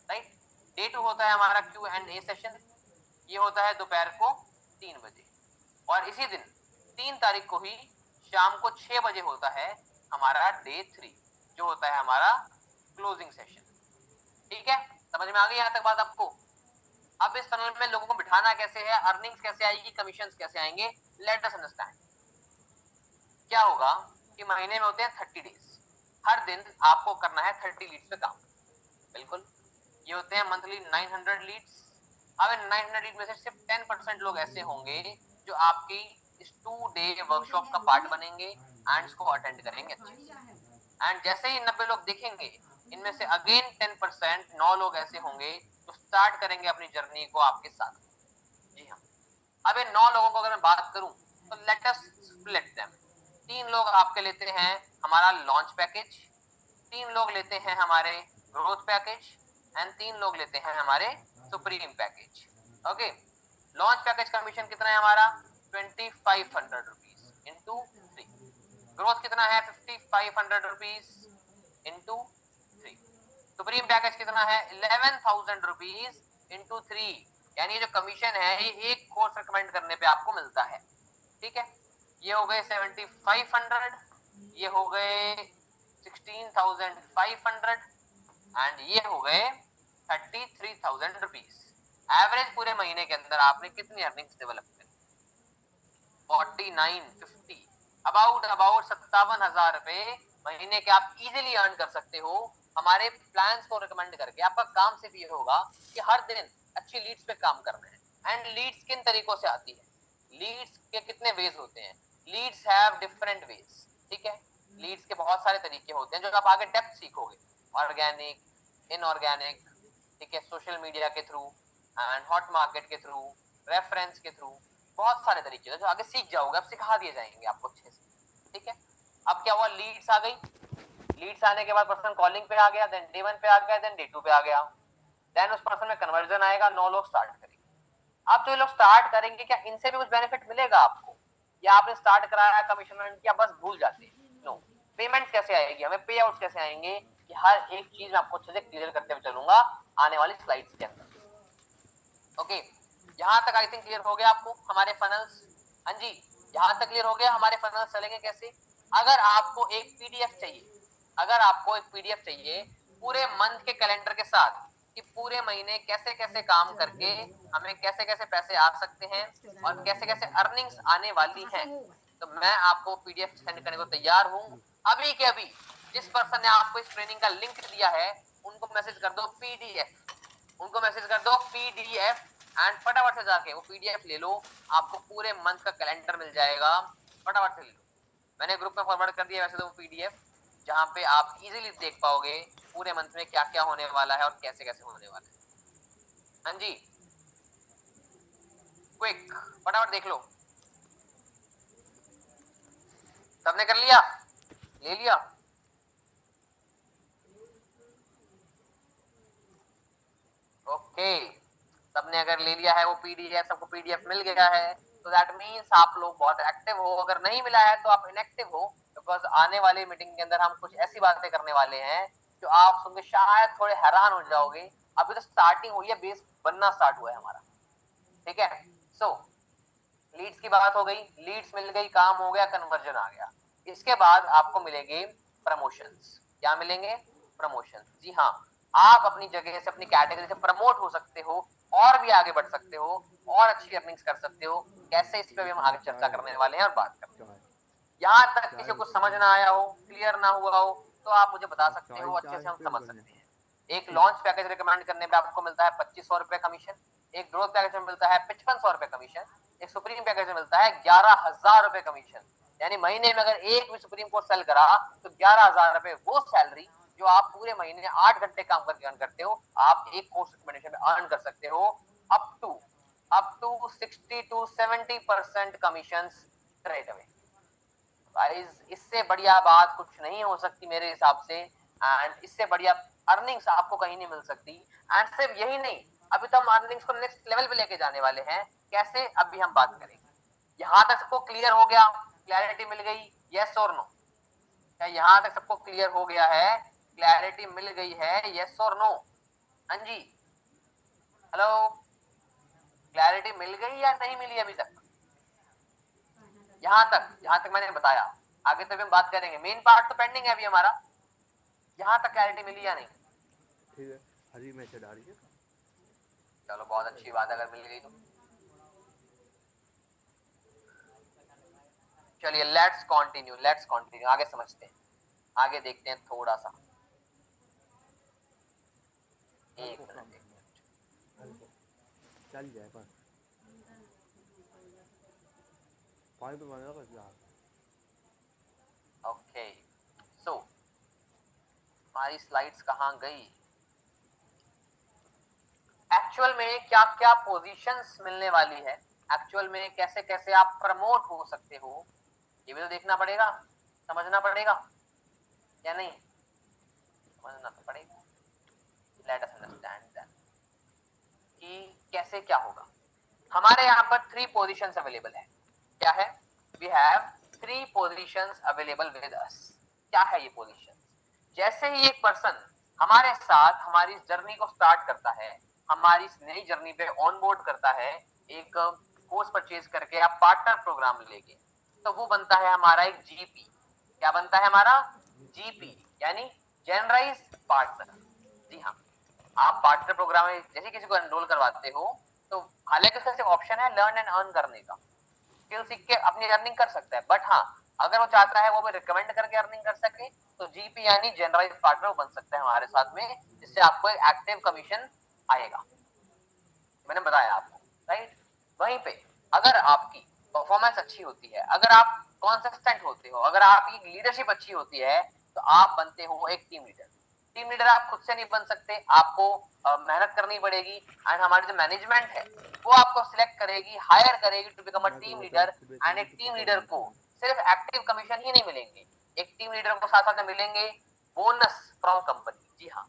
राइट? डे 2 होता है हमारा Q&A सेशन, ये होता है दोपहर को 3 बजे। और इसी दिन 3 तारीख को ही शाम को 6 बजे होता है हमारा डे 3, जो होता है हमारा क्लोजिंग सेशन, ठीक है? समझ में आ गई यहाँ तक बात आपको? अब इस टनल में लोगों को बिठाना कैसे है, अर्निंग्स कैसे आएगी, कमीशंस कैसे आएंगे, लेट अस अंडरस्टैंड। क्या होगा कि महीने में होते हैं 30 डेज, हर दिन आपको करना है 30 लीड्स पे काम, बिल्कुल। ये होते हैं मंथली 900 लीड्स। अब इन 900 लीड में से सिर्फ 10% लोग ऐसे होंगे जो आपकी इस 2 डे वर्कशॉप का पार्ट बनेंगे एंड इसको अटेंड करेंगे अच्छे से। एंड जैसे ही 90 लोग देखेंगे, इनमें से अगेन 10% 9 लोग ऐसे होंगे जो स्टार्ट करेंगे अपनी जर्नी को आपके साथ। जी हाँ, अब इन 9 लोगों को अगर मैं बात करूं तो लेट अस स्प्लिट देम। 3 लोग आपके लेते हैं हमारा लॉन्च पैकेज, 3 लोग लेते हैं हमारे ग्रोथ पैकेज एंड 3 लोग लेते हैं हमारे supreme package. Okay, launch package commission कितना है हमारा? 2500 रुपीज इंटू 3। ग्रोथ कितना है? 5500 रुपीज इंटू 3। सुप्रीम पैकेज कितना है? 11,000 रुपीज इंटू 3। यानी जो कमीशन है ये एक कोर्स रिकमेंड करने पे आपको मिलता है, ठीक है? ये हो गए 7500, ये हो गए 16,500 एंड ये हो गए 33,000 रुपीज। एवरेज पूरे महीने के अंदर आपने कितनी अर्निंग्स डेवलप करी? 4950, अबाउट 57,000 रुपए महीने के आप इजीली अर्न कर सकते हो हमारे प्लान्स को रिकमेंड करके। आपका काम सिर्फ ये होगा कि हर दिन अच्छी लीड्स पे काम करना है। एंड लीड्स किन तरीकों से आती है? लीड्स के कितने वेज होते हैं, लीड्स हैव डिफरेंट वेज, ठीक है, लीड्स के बहुत सारे तरीके होते हैं जो आप आगे डेप्थ सीखोगे, ऑर्गेनिक, इनऑर्गेनिक, ठीक है, सोशल मीडिया के थ्रू एंड हॉट मार्केट के थ्रू, रेफरेंस के थ्रू, बहुत सारे तरीके हैं जो आगे सीख जाओगे, अब सिखा दिए जाएंगे आपको अच्छे से, ठीक है। अब क्या हुआ, लीड्स आ गई, लीड्स आने के बाद पर्सन कॉलिंग पे आ गया, देन डे 1 पे आ गया, देन डे 2 पे आ गया, देन उस पर्सन में कन्वर्जन आएगा, 9 लोग स्टार्ट करेंगे। अब जो लोग स्टार्ट करेंगे क्या इनसे भी कुछ बेनिफिट मिलेगा आपको, या आपने स्टार्ट कराया कमीशन अर्न किया बस भूल जाते हैं, नो। पेमेंट कैसे आएगी, हमें पे आउट कैसे आएंगे, कि हर एक चीज मैं आपको अच्छे से क्लियर करते हुए चलूंगा आने वाली स्लाइड्स के अंदर। ओके, यहाँ तक आई थिंक क्लियर हो गया आपको हमारे फनल्स। हाँ जी, यहाँ तक क्लियर हो गया हमारे फनल्स चलेंगे कैसे। अगर आपको एक पीडीएफ चाहिए, अगर आपको एक पीडीएफ चाहिए पूरे मंथ के कैलेंडर के साथ कि पूरे महीने कैसे कैसे काम करके हमें कैसे कैसे पैसे आ सकते हैं और कैसे कैसे अर्निंग्स आने वाली हैं, तो मैं आपको पीडीएफ सेंड करने को तैयार हूं। अभी के अभी जिस पर्सन ने आपको इस ट्रेनिंग का लिंक दिया है उनको मैसेज कर दो पीडीएफ, उनको मैसेज कर दो पीडीएफ एंड फटाफट से जाके वो पीडीएफ ले लो, आपको पूरे मंथ का कैलेंडर मिल जाएगा, फटाफट से ले लो। मैंने ग्रुप में फॉरवर्ड कर दिया वैसे तो वो पीडीएफ, जहां पे आप इजीली देख पाओगे पूरे मंथ में क्या क्या होने वाला है और कैसे कैसे होने वाला है। हाँ जी, क्विक फटाफट देख लो। सबने कर लिया, ले लिया? ओके, सबने अगर ले लिया है वो पीडीएफ, सबको पीडीएफ मिल गया है, तो दैट मीन्स आप लोग बहुत एक्टिव हो। अगर नहीं मिला है तो आप इनएक्टिव हो, बिकॉज आने वाली मीटिंग के अंदर हम कुछ ऐसी बातें करने वाले हैं जो आप सुन के शायद थोड़े हैरान हो जाओगे। अभी तो स्टार्टिंग हुई है, बेस बनना स्टार्ट हुआ है हमारा, ठीक है। सो लीड्स की बात हो गई, लीड्स मिल गई, काम हो गया, कन्वर्जन आ गया। इसके बाद आपको मिलेंगे प्रमोशंस। क्या मिलेंगे? प्रमोशंस। जी हाँ, आप अपनी जगह से अपनी कैटेगरी से प्रमोट हो सकते हो और भी आगे बढ़ सकते हो और अच्छी अर्निंग्स कर सकते हो। कैसे, इस पे भी हम आगे चर्चा करने वाले हैं और बात करते हैं। यहाँ तक किसी को समझ ना आया हो, क्लियर ना हुआ हो, तो आप मुझे बता सकते हो, अच्छे से हम समझ सकते हैं। एक लॉन्च पैकेज रिकमेंड करने पे आपको मिलता है 2500 रुपए कमीशन, एक ग्रोथ पैकेज में मिलता है 5500 रुपए कमीशन, एक सुप्रीम पैकेज में मिलता है 11,000 रुपए कमीशन। यानी महीने में अगर एक भी सुप्रीम कोर्स सेल करा तो 11,000 रुपए वो सैलरी जो आप पूरे महीने 8 घंटे काम करके अर्न करते हो, आप एक कोर्स रिकमेंडेशन में अर्न कर सकते हो up to 60 to 70% commission straight away. Guys, इससे बढ़िया बात कुछ नहीं हो सकती मेरे हिसाब से, एंड इससे बढ़िया अर्निंग्स आपको कहीं नहीं मिल सकती। एंड सिर्फ यही नहीं, अभी तो हम अर्निंग्स को नेक्स्ट लेवल पे लेके जाने वाले हैं। कैसे, अभी हम बात करेंगे। यहाँ तक सबको क्लियर हो गया, क्लैरिटी मिल गई, यस और नो? क्या यहाँ तक सबको क्लियर हो गया है, क्लैरिटी मिल गई है, यस और नो? हाँ जी, हेलो, क्लैरिटी मिल गई या नहीं मिली अभी तक? यहाँ तक मैंने बताया, आगे तो हम बात करेंगे, मेन पार्ट तो पेंडिंग है अभी हमारा। यहाँ तक क्लैरिटी मिली या नहीं? ठीक है, हरी मैसेज आ रही है। चलो बहुत अच्छी बात है अगर मिल गई तो। चलिए लेट्स कंटिन्यू, आगे समझते हैं, आगे देखते हैं थोड़ा सा। एक मिनट चल जाए बस, पानी तो बनेगा बस यार। ओके, सो हमारी स्लाइड्स कहाँ गई? एक्चुअल में क्या क्या पोजीशंस मिलने वाली है, एक्चुअल में कैसे कैसे आप प्रमोट हो सकते हो, ये भी तो देखना पड़ेगा, समझना पड़ेगा या नहीं? समझना तो पड़ेगा। लेट अस अंडरस्टैंड दैट कि कैसे क्या होगा। हमारे यहाँ पर 3 पोजीशंस अवेलेबल है। क्या है? We have 3 positions available with us. क्या है ये पोजीशन? जैसे ही एक पर्सन हमारे साथ हमारी जर्नी को स्टार्ट करता है, हमारी नई जर्नी पे ऑन बोर्ड करता है, एक कोर्स परचेज करके या पार्टनर प्रोग्राम लेके, तो वो बनता है हमारा एक जीपी। क्या बनता है हमारा? जीपी, यानी जनरलाइज पार्टनर। जी हाँ, आप पार्टनर प्रोग्राम में जैसे किसी को एनरोल करवाते हो तो हालांकि उसका सिर्फ ऑप्शन है लर्न एंड अर्न करने का, स्किल सीख के अपनी अर्निंग कर सकता है, बट हाँ अगर वो चाहता है वो भी रिकमेंड करके अर्निंग कर सके तो जीपी यानी जनरलाइज पार्टनर बन सकता है हमारे साथ में, जिससे आपको एक एक्टिव कमीशन आएगा। मैंने बताया आपको, राइट? वहीं पे अगर आपकी परफॉर्मेंस अच्छी होती है, अगर आप कॉन्सिस्टेंट होते हो, अगर आपकी लीडरशिप अच्छी होती है, तो आप बनते हो एक टीम लीडर। टीम लीडर आप खुद से नहीं बन सकते, आपको मेहनत करनी पड़ेगी, एंड हमारी जो मैनेजमेंट है वो आपको सिलेक्ट करेगी, हायर करेगी to become a team leader. And एक टीम लीडर को सिर्फ एक्टिव कमीशन ही नहीं मिलेंगे, एक टीम लीडर को साथ साथ में मिलेंगे बोनस फ्रॉम कंपनी। जी हाँ,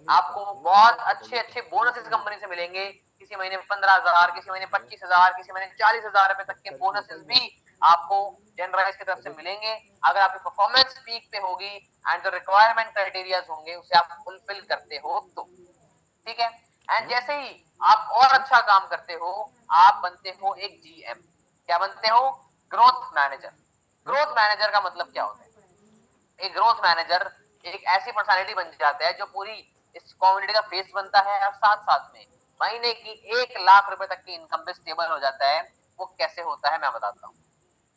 आपको बहुत अच्छे अच्छे बोनस इस कंपनी से मिलेंगे, किसी महीने 15,000, किसी महीने 25,000, किसी महीने 40,000 रुपए तक के बोनसेस भी आपको जनरलाइज की तरफ से मिलेंगे, अगर आपकी परफॉर्मेंस पीक पे होगी एंड जो रिक्वायरमेंट क्राइटेरिया होंगे उसे आप फुलफिल करते हो तो। ठीक है, एंड जैसे ही आप और अच्छा काम करते हो, आप बनते हो एक जीएम। क्या बनते हो? Growth manager. ग्रोथ मैनेजर का मतलब क्या होता है? एक ग्रोथ मैनेजर एक ऐसी पर्सनालिटी बन जाता है जो पूरी इस कम्युनिटी का फेस बनता है, और साथ साथ में महीने की 1 लाख रुपए तक की इनकम पे स्टेबल हो जाता है। वो कैसे होता है मैं बताता हूँ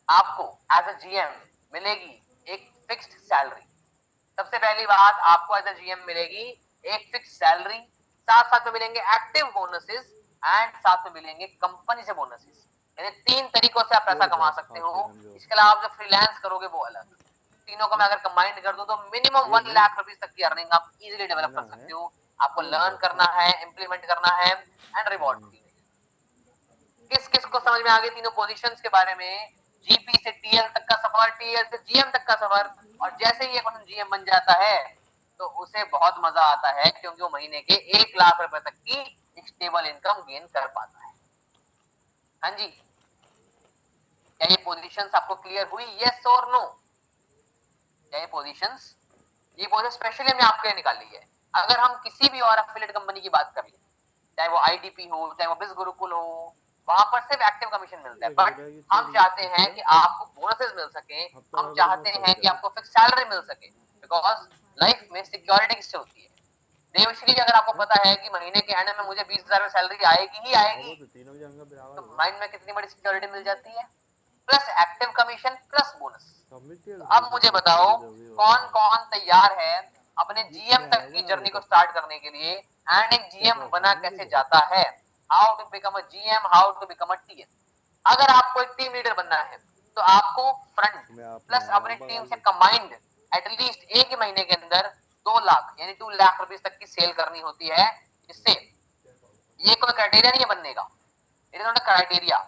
आपको। एज अ जीएम मिलेगी एक फिक्स्ड सैलरी। सबसे पहली बात, आपको एज अ जीएम मिलेगी एक फिक्स सैलरी, साथ साथ में मिलेंगे एक्टिव बोनसेस, एंड साथ में मिलेंगे कंपनी से बोनसेस। यानी 3 तरीकों से आप पैसा कमा सकते हो। इसके अलावा आप जो फ्रीलांस करोगे वो अलग। तीनों को मैं अगर कंबाइंड कर दूं तो मिनिमम 1 लाख रुपीस तक की अर्निंग आप इजीली डेवलप कर सकते हो। आपको लर्न करना है, इंप्लीमेंट करना है, एंड रिवॉर्ड भी। किस किस को समझ में आ गई तीनों पोजीशंस के बारे में? जीपी से टीएल तक का सफर, टीएल से जीएम तक का सफर। और जैसे ही एक पर्सन जीएम बन जाता है तो उसे बहुत मजा आता है, क्योंकि वो महीने के 1 लाख रुपए तक की स्टेबल इनकम गेन कर पाता है। हाँ जी, क्या ये पोजीशंस आपको क्लियर हुई? यस और नो? क्या ये पोजीशंस, ये पोजीशन स्पेशली हमने आपके लिए निकाली है। अगर हम किसी भी और एफिलिएट कंपनी की बात कर ले, चाहे वो आईडीपी हो, चाहे वो बिज गुरुकुल हो, वहां पर सिर्फ एक्टिव कमीशन मिलता है, बट हम चाहते हैं कि आपको बोनसेस मिल सके, हम चाहते हैं कि आपको फिक्स सैलरी मिल सके, बिकॉज लाइफ में सिक्योरिटी किससे होती है? देवश्री, अगर आपको पता है कि महीने के एंड में मुझे 20,000 सैलरी आएगी ही आएगी, तो माइंड में कितनी बड़ी सिक्योरिटी मिल जाती है, plus active commission plus bonus. तो अब मुझे बताओ कौन कौन तैयार है अपने जीएम तक की जर्नी को स्टार्ट करने के लिए, एंड एक जीएम बना कैसे जाता है, how to become a GM, how to become a TM. अगर आपको एक टीम लीडर बनना है तो आपको फ्रंट प्लस अपनी टीम से कंबाइंड एटलीस्ट एक ही महीने के अंदर 2 लाख यानी 2 लाख रुपीस तक की सेल करनी होती है। इससे ये कोई क्राइटेरिया नहीं है बनने का, it is not a criteria,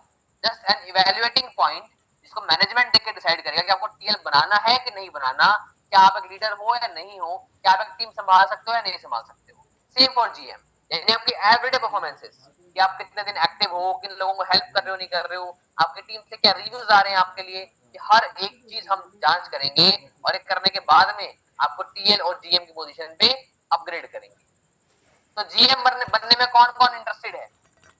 just an evaluating point जिसको मैनेजमेंट देख के डिसाइड करेगा कि आपको टीएल बनाना है कि नहीं बनाना, क्या आप एक लीडर हो या नहीं हो, क्या आप एक टीम संभाल सकते हो या नहीं संभाल सकते हो। सेम फॉर जीएम, यानी आपकी एवरीडे परफॉर्मेंसेस, कि आप कितने दिन एक्टिव हो, किन लोगों को हेल्प कर रहे हो नहीं कर रहे हो, आपकी टीम से क्या रिव्यूज आ रहे हैं आपके लिए, कि हर एक चीज हम जांच करेंगे, और एक करने के बाद में आपको टीएल और जीएम की पोजीशन पे अपग्रेड करेंगे। तो जीएम बनने में कौन कौन इंटरेस्टेड है?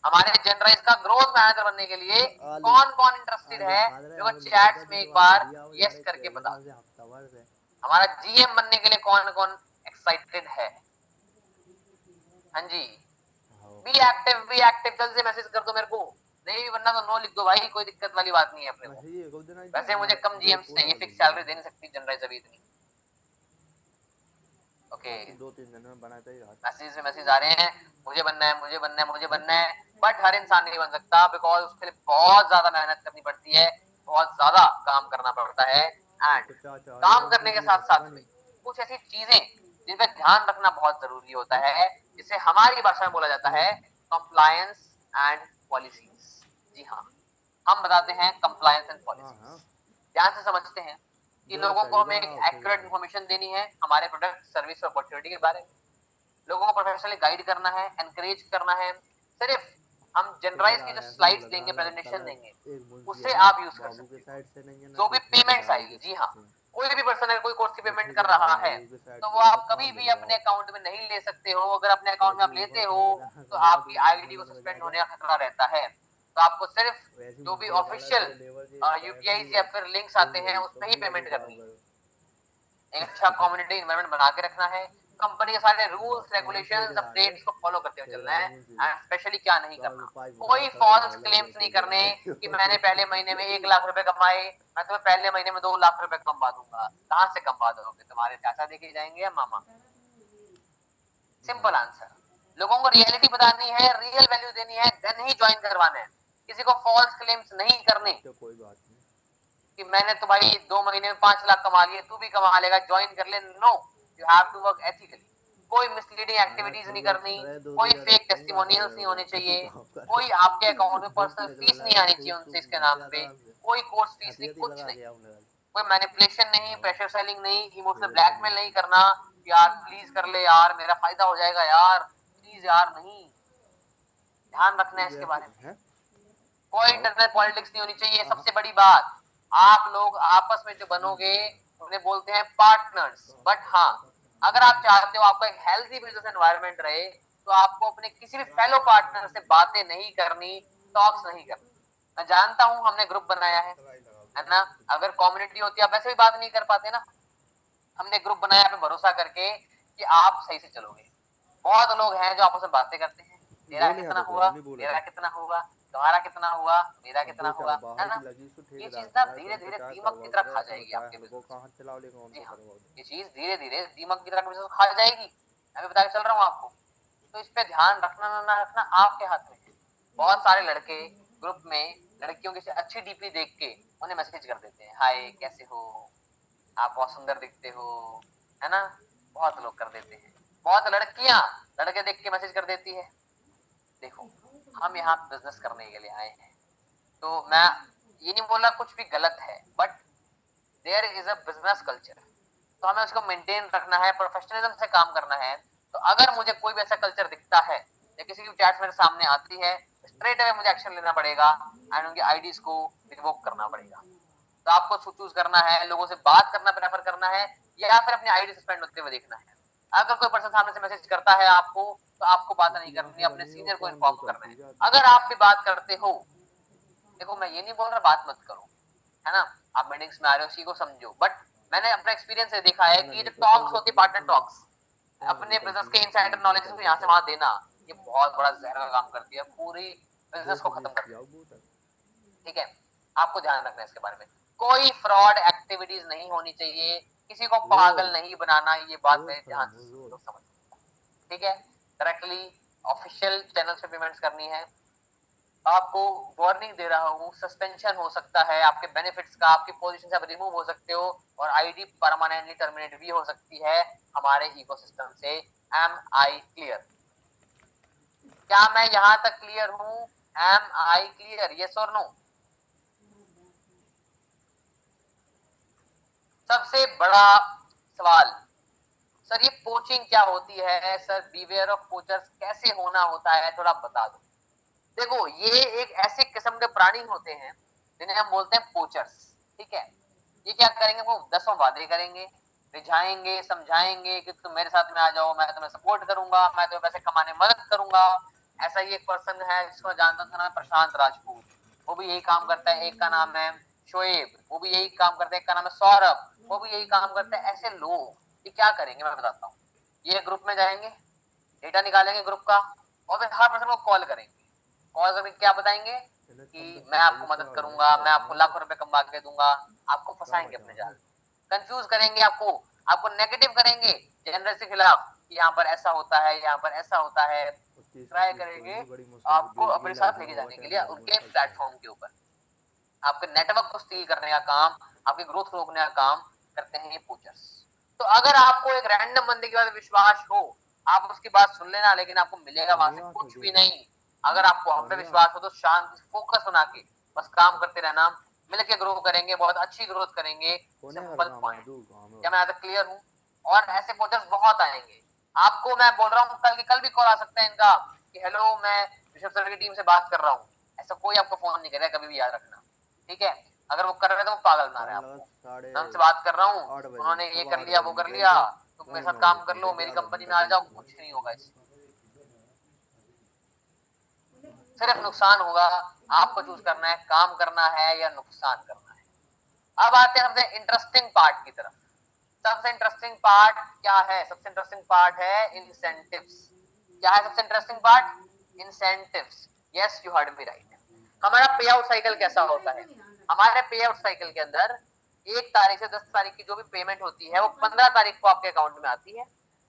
हमारे जनरलाइज का ग्रोथ मैनेजर बनने के लिए कौन कौन इंटरेस्टेड है? जो चैट्स में एक बार यस करके बता। हमारा जीएम बनने के लिए कौन कौन एक्साइटेड है? हाँ जी, बी एक्टिव, जल्द से मैसेज कर दो मेरे को, नहीं भी बनना तो नो लिख दो भाई, कोई दिक्कत वाली बात नहीं है अपने को। वैसे मुझे कम जीएम चाहिए, फिक्स सैलरी दे नहीं सकती जनरलाइज अभी इतनी। ओके, 2-3 दिन में बनाता ही रहा। मैसेज आ रहे हैं, मुझे बनना है, मुझे बनना है, मुझे बनना है, बट हर इंसान नहीं बन सकता, बिकॉज उसके लिए बहुत ज्यादा मेहनत करनी पड़ती है, बहुत ज्यादा काम करना पड़ता है। एंड काम करने के साथ साथ में कुछ ऐसी चीजें जिन पे ध्यान रखना बहुत जरूरी होता है, जिसे हमारी भाषा में बोला जाता है कंप्लायंस एंड पॉलिसीज। जी हाँ, हम बताते हैं कंप्लायंस एंड पॉलिसीज। ध्यान से समझते हैं कि लोगों को हमें एक एक्यूरेट इन्फॉर्मेशन देनी है हमारे प्रोडक्ट, सर्विस और अपॉर्चुनिटी के बारे में, लोगों को प्रोफेशनली गाइड करना है, एनकरेज करना है। सिर्फ हम जनरलाइज की जो स्लाइड्स देंगे, प्रेजेंटेशन देंगे, उससे आप यूज कर सकते हैं। जो भी पेमेंट्स आएगी, जी हाँ, कोई भी पर्सन अगर कोई कोर्स की पेमेंट कर रहा है तो वो आप कभी भी अपने अकाउंट में नहीं ले सकते हो। अगर अपने अकाउंट में आप लेते हो तो आपकी आईडी को सस्पेंड होने का खतरा रहता है। तो आपको सिर्फ जो भी ऑफिशियल यूपीआई या फिर लिंक्स आते हैं उस पर ही पेमेंट करनी है। एक अच्छा कम्युनिटी एनवायरनमेंट बना के रखना है, कंपनी के सारे रूल्स रेगुलेशंस अपडेट्स को फॉलो करते हुए चलना है, एंड स्पेशली क्या नहीं करना, कोई फॉल्स क्लेम्स नहीं करने कि मैंने पहले महीने में 1 लाख रुपए कमाए, मैं तुम्हें पहले महीने में 2 लाख रुपए कमा दूंगा। कहां से कमा दोगे? तुम्हारे चाचा देके जाएंगे या मामा? सिंपल आंसर, लोगों को रियलिटी बतानी है, रियल वैल्यू देनी है, देन ही ज्वाइन करवाना है। किसी को फॉल्स क्लेम्स नहीं करने तो कोई बात नहीं। कि मैंने तो भाई 2 महीने में 5 लाख कमा लिए, तू भी कमा लेगा, ज्वाइन कर ले। No, you have to work ethically. कोई मिसलीडिंग एक्टिविटीज नहीं करनी, कोई फेक टेस्टिमोनियल्स नहीं होने चाहिए, कोई आपके अकाउंट में पर्सनल फीस नहीं आनी चाहिए उनसे इसके नाम पे, कोई कोर्स फीस नहीं, कुछ नहीं, कोई मैनिपुलेशन नहीं, प्रेशर सेलिंग नहीं, इमोशनल ब्लैकमेल नहीं करना कि यार प्लीज कर ले यार, मेरा फायदा हो जाएगा यार, प्लीज यार, नहीं। ध्यान रखना है इसके बारे में। कोई इंटरनल पॉलिटिक्स नहीं होनी चाहिए। सबसे बड़ी बात, आप लोग आपस में जो बनोगे उन्हें बोलते हैं पार्टनर्स। बट हाँ, अगर आप चाहते हो आपका एक हेल्दी बिजनेस एनवायरनमेंट रहे, तो आपको अपने किसी भी फेलो पार्टनर से बातें नहीं करनी, टॉक्स नहीं करनी। मैं जानता हूं हमने ग्रुप बनाया है ना, अगर कम्युनिटी होती आप वैसे भी बात नहीं कर पाते ना। हमने ग्रुप बनाया पे भरोसा करके कि आप सही से चलोगे। बहुत लोग हैं जो आपस में बातें करते हैं, तेरा कितना हुआ, मेरा कितना होगा, तुम्हारा कितना हुआ, मेरा कितना हुआ, है ना। ये चीज ना धीरे धीरे दीमक की तरह खा जाएगी आपके बिजनेस। जी हाँ, ये चीज धीरे धीरे दीमक की तरह बिजनेस खा जाएगी। मैं भी बता के चल रहा हूँ आपको। तो इस पे ध्यान रखना ना रखना आपके हाथ में है। बहुत सारे लड़के ग्रुप में लड़कियों की अच्छी डीपी देख के उन्हें मैसेज कर देते हैं, हाय कैसे हो, आप बहुत सुंदर दिखते हो, है ना। बहुत लोग कर देते हैं, बहुत लड़कियां लड़के देख के मैसेज कर देती है। देखो, हम यहाँ बिजनेस करने के लिए आए हैं, तो मैं ये नहीं बोल रहा कुछ भी गलत है, but there is a business culture, तो हमें उसको मेंटेन रखना है, प्रोफेशनलिज्म से काम करना है। तो अगर मुझे कोई भी ऐसा कल्चर दिखता है या किसी की चैट मेरे सामने आती है, स्ट्रेट अवे मुझे एक्शन लेना पड़ेगा एंड उनकी आईडीज को रिवोक करना पड़ेगा। तो आपको चूज करना है, लोगों से बात करना प्रेफर करना है या फिर अपनी आईडी सस्पेंड होते हुए देखना है। अगर कोई पर्सन सामने से मैसेज करता है आपको, तो आपको बात नहीं करनी, अपने सीनियर को इन्फॉर्म करना है। अगर आप भी बात करते हो, देखो मैं ये नहीं बोल रहा बात मत करो, है ना, आप मीटिंग्स में आ रहे हो, उसी को समझो, बट मैंने अपना एक्सपीरियंस से देखा है कि ये जो टॉक्स होती है, पार्टनर टॉक्स, अपने बिजनेस के इनसाइडर नॉलेज को यहाँ से वहां देना, ये बहुत बड़ा जहर का काम करती है, पूरी बिजनेस को खत्म कर देती है। ठीक है, आपको ध्यान रखना है इसके बारे में। कोई फ्रॉड एक्टिविटीज नहीं होनी चाहिए, किसी को पागल नहीं बनाना, ये बात मेरे ध्यान से लोग समझ। ठीक है, डायरेक्टली ऑफिशियल चैनल से पेमेंट्स करनी है। आपको वार्निंग दे रहा हूँ, सस्पेंशन हो सकता है आपके बेनिफिट्स का, आपकी पोजीशन से आप रिमूव हो सकते हो और आईडी परमानेंटली टर्मिनेट भी हो सकती है हमारे इकोसिस्टम से। Am I clear? क्या मैं यहां तक क्लियर हूं? Am I clear? यस और नो? सबसे बड़ा सवाल, सर ये पोचिंग क्या होती है, सर बीवेयर ऑफ पोचर्स कैसे होना होता है, थोड़ा बता दो। देखो, ये एक ऐसे किस्म के प्राणी होते हैं जिन्हें हम बोलते हैं पोचर्स। ठीक है, ये क्या करेंगे, वो 10 वादे करेंगे, रिझाएंगे, समझाएंगे कि तुम मेरे साथ में आ जाओ, मैं तुम्हें सपोर्ट करूंगा, मैं तुम्हें पैसे कमाने में मदद करूंगा। ऐसा ही एक पर्सन है जिसको जानता था ना, प्रशांत राजपूत, वो भी यही काम करता है। एक का नाम है शोएब, वो भी यही काम करता है। एक का नाम है सौरभ, वो भी यही काम करता है। ऐसे लोग ये क्या करेंगे मैं बताता हूँ। ये ग्रुप में जाएंगे, डेटा निकालेंगे ग्रुप का, और फिर हर पर्सन को कॉल करेंगे। कॉल करके क्या बताएंगे कि मैं आपको मदद करूंगा, मैं आपको लाखों रुपए कमा के दूंगा। आपको फंसाएंगे अपने जाल, कंफ्यूज करेंगे आपको नेगेटिव करेंगे जनरल के खिलाफ कि यहाँ पर ऐसा होता है, यहाँ पर ऐसा होता है। ट्राई करेंगे आपको अपने साथ लेके जाने के लिए उनके प्लेटफॉर्म के ऊपर। आपके नेटवर्क को स्टील करने का काम, आपकी ग्रोथ रोकने का काम करते हैं ये पोचर्स। तो अगर आपको एक रैंडम बंदे की बात विश्वास हो, आप उसकी बात सुन लेना, लेकिन आपको मिलेगा वहां से कुछ भी नहीं। अगर आपको हम पे विश्वास हो तो शांत फोकस बना के बस काम करते रहना, मिलके ग्रो करेंगे, बहुत अच्छी ग्रोथ करेंगे। Simple point. क्या मैं क्लियर हूँ? और ऐसे पोचर्स बहुत आएंगे। आपको मैं बोल रहा हूँ, कल भी कॉल आ सकता है इनका कि हेलो मैं ऋषभ सर की टीम से बात कर रहा हूँ। ऐसा कोई आपको फोन नहीं करेगा, कभी भी याद रखना। ठीक है, अगर वो कर रहे हैं तो वो पागल बना रहे हैं आपको। मैं उनसे बात कर रहा हूँ, उन्होंने ये कर लिया, वो कर लिया, तुम मेरे साथ काम कर लो, मेरी कंपनी में आ जाओ, कुछ नहीं होगा इससे, सिर्फ नुकसान होगा। आपको चूज करना है काम करना है या नुकसान करना है। अब आते हैं सबसे इंटरेस्टिंग पार्ट की तरफ। सबसे इंटरेस्टिंग पार्ट क्या है? सबसे इंटरेस्टिंग पार्ट है इंसेंटिव्स। क्या है सबसे interesting part? Incentives. Yes, you heard me right. हमारा पे आउट साइकिल कैसा होता है? हमारे पे आउट साइकिल के अंदर 1 तारीख से 10 तारीख की जो भी पेमेंट होती है वो 15 तारीख को आपके अकाउंट में आती है।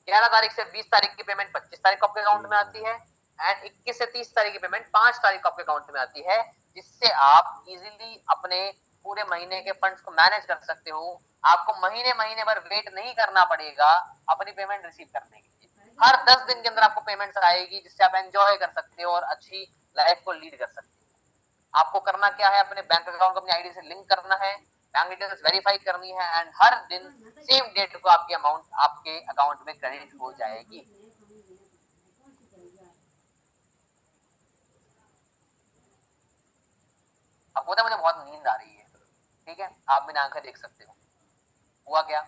11 तारीख से 20 तारीख की पेमेंट 25 तारीख को आपके अकाउंट में आती है। एंड 21 से 30 तारीख की पेमेंट 5 तारीख को आपके अकाउंट में आती है। जिससे आप इजीली अपने पूरे महीने के फंड्स को मैनेज कर सकते हो। आपको महीने महीने भर वेट नहीं करना पड़ेगा अपनी पेमेंट रिसीव करने के लिए। हर 10 दिन के अंदर आपको पेमेंट्स आएगी, जिससे आप एंजॉय कर सकते हो और अच्छी लाइफ को लीड कर सकते हो। आपको करना क्या है, अपने बैंक अकाउंट को अपनी आईडी से लिंक करना है, बैंक डिटेल्स वेरीफाई करनी है एंड हर दिन सेम डेट को आपकी अमाउंट आपके अकाउंट में क्रेडिट हो जाएगी। अब पता है मुझे बहुत नींद आ रही है, ठीक है, आप भी आंखें देख सकते हो। हुआ क्या,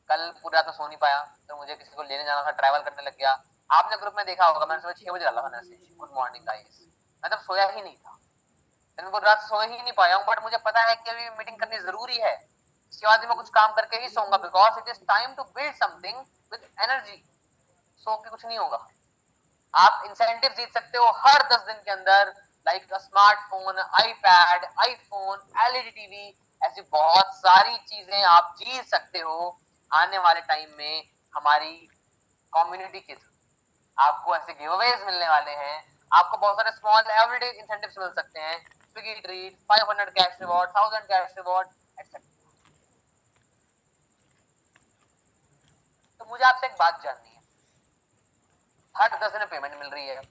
कल पूरी रात में सो नहीं पाया, तो मुझे किसी को लेने जाना था, ट्रैवल करने लग गया। आपने ग्रुप में देखा होगा, मैंने सुबह 6 बजे डाला था मैसेज, गुड मॉर्निंग गाइस। मैं तब सोया ही नहीं था, मैं पूरी रात सो ही नहीं पाया हूँ, बट मुझे पता है कि अभी मीटिंग करनी जरूरी है। इसके बाद मैं कुछ काम करके ही सोऊंगा, because it is time to build something with energy. So के कुछ नहीं होगा। आप इंसेंटिव जीत सकते हो हर 10 दिन के अंदर, like smartphone, iPad, iPhone, LED TV, ऐसी बहुत सारी चीजें आप जीत सकते हो आने वाले टाइम में हमारी कम्युनिटी के थ्रू। आपको ऐसे गिवअवेज मिलने वाले हैं, आपको बहुत सारे स्मॉल एवरीडे इंसेंटिव्स मिल सकते हैं, Swiggy treat, 500 cash reward, 1000 cash reward etcetera. तो मुझे आपसे एक बात जाननी है, हर 10 दिन पेमेंट मिल रही है,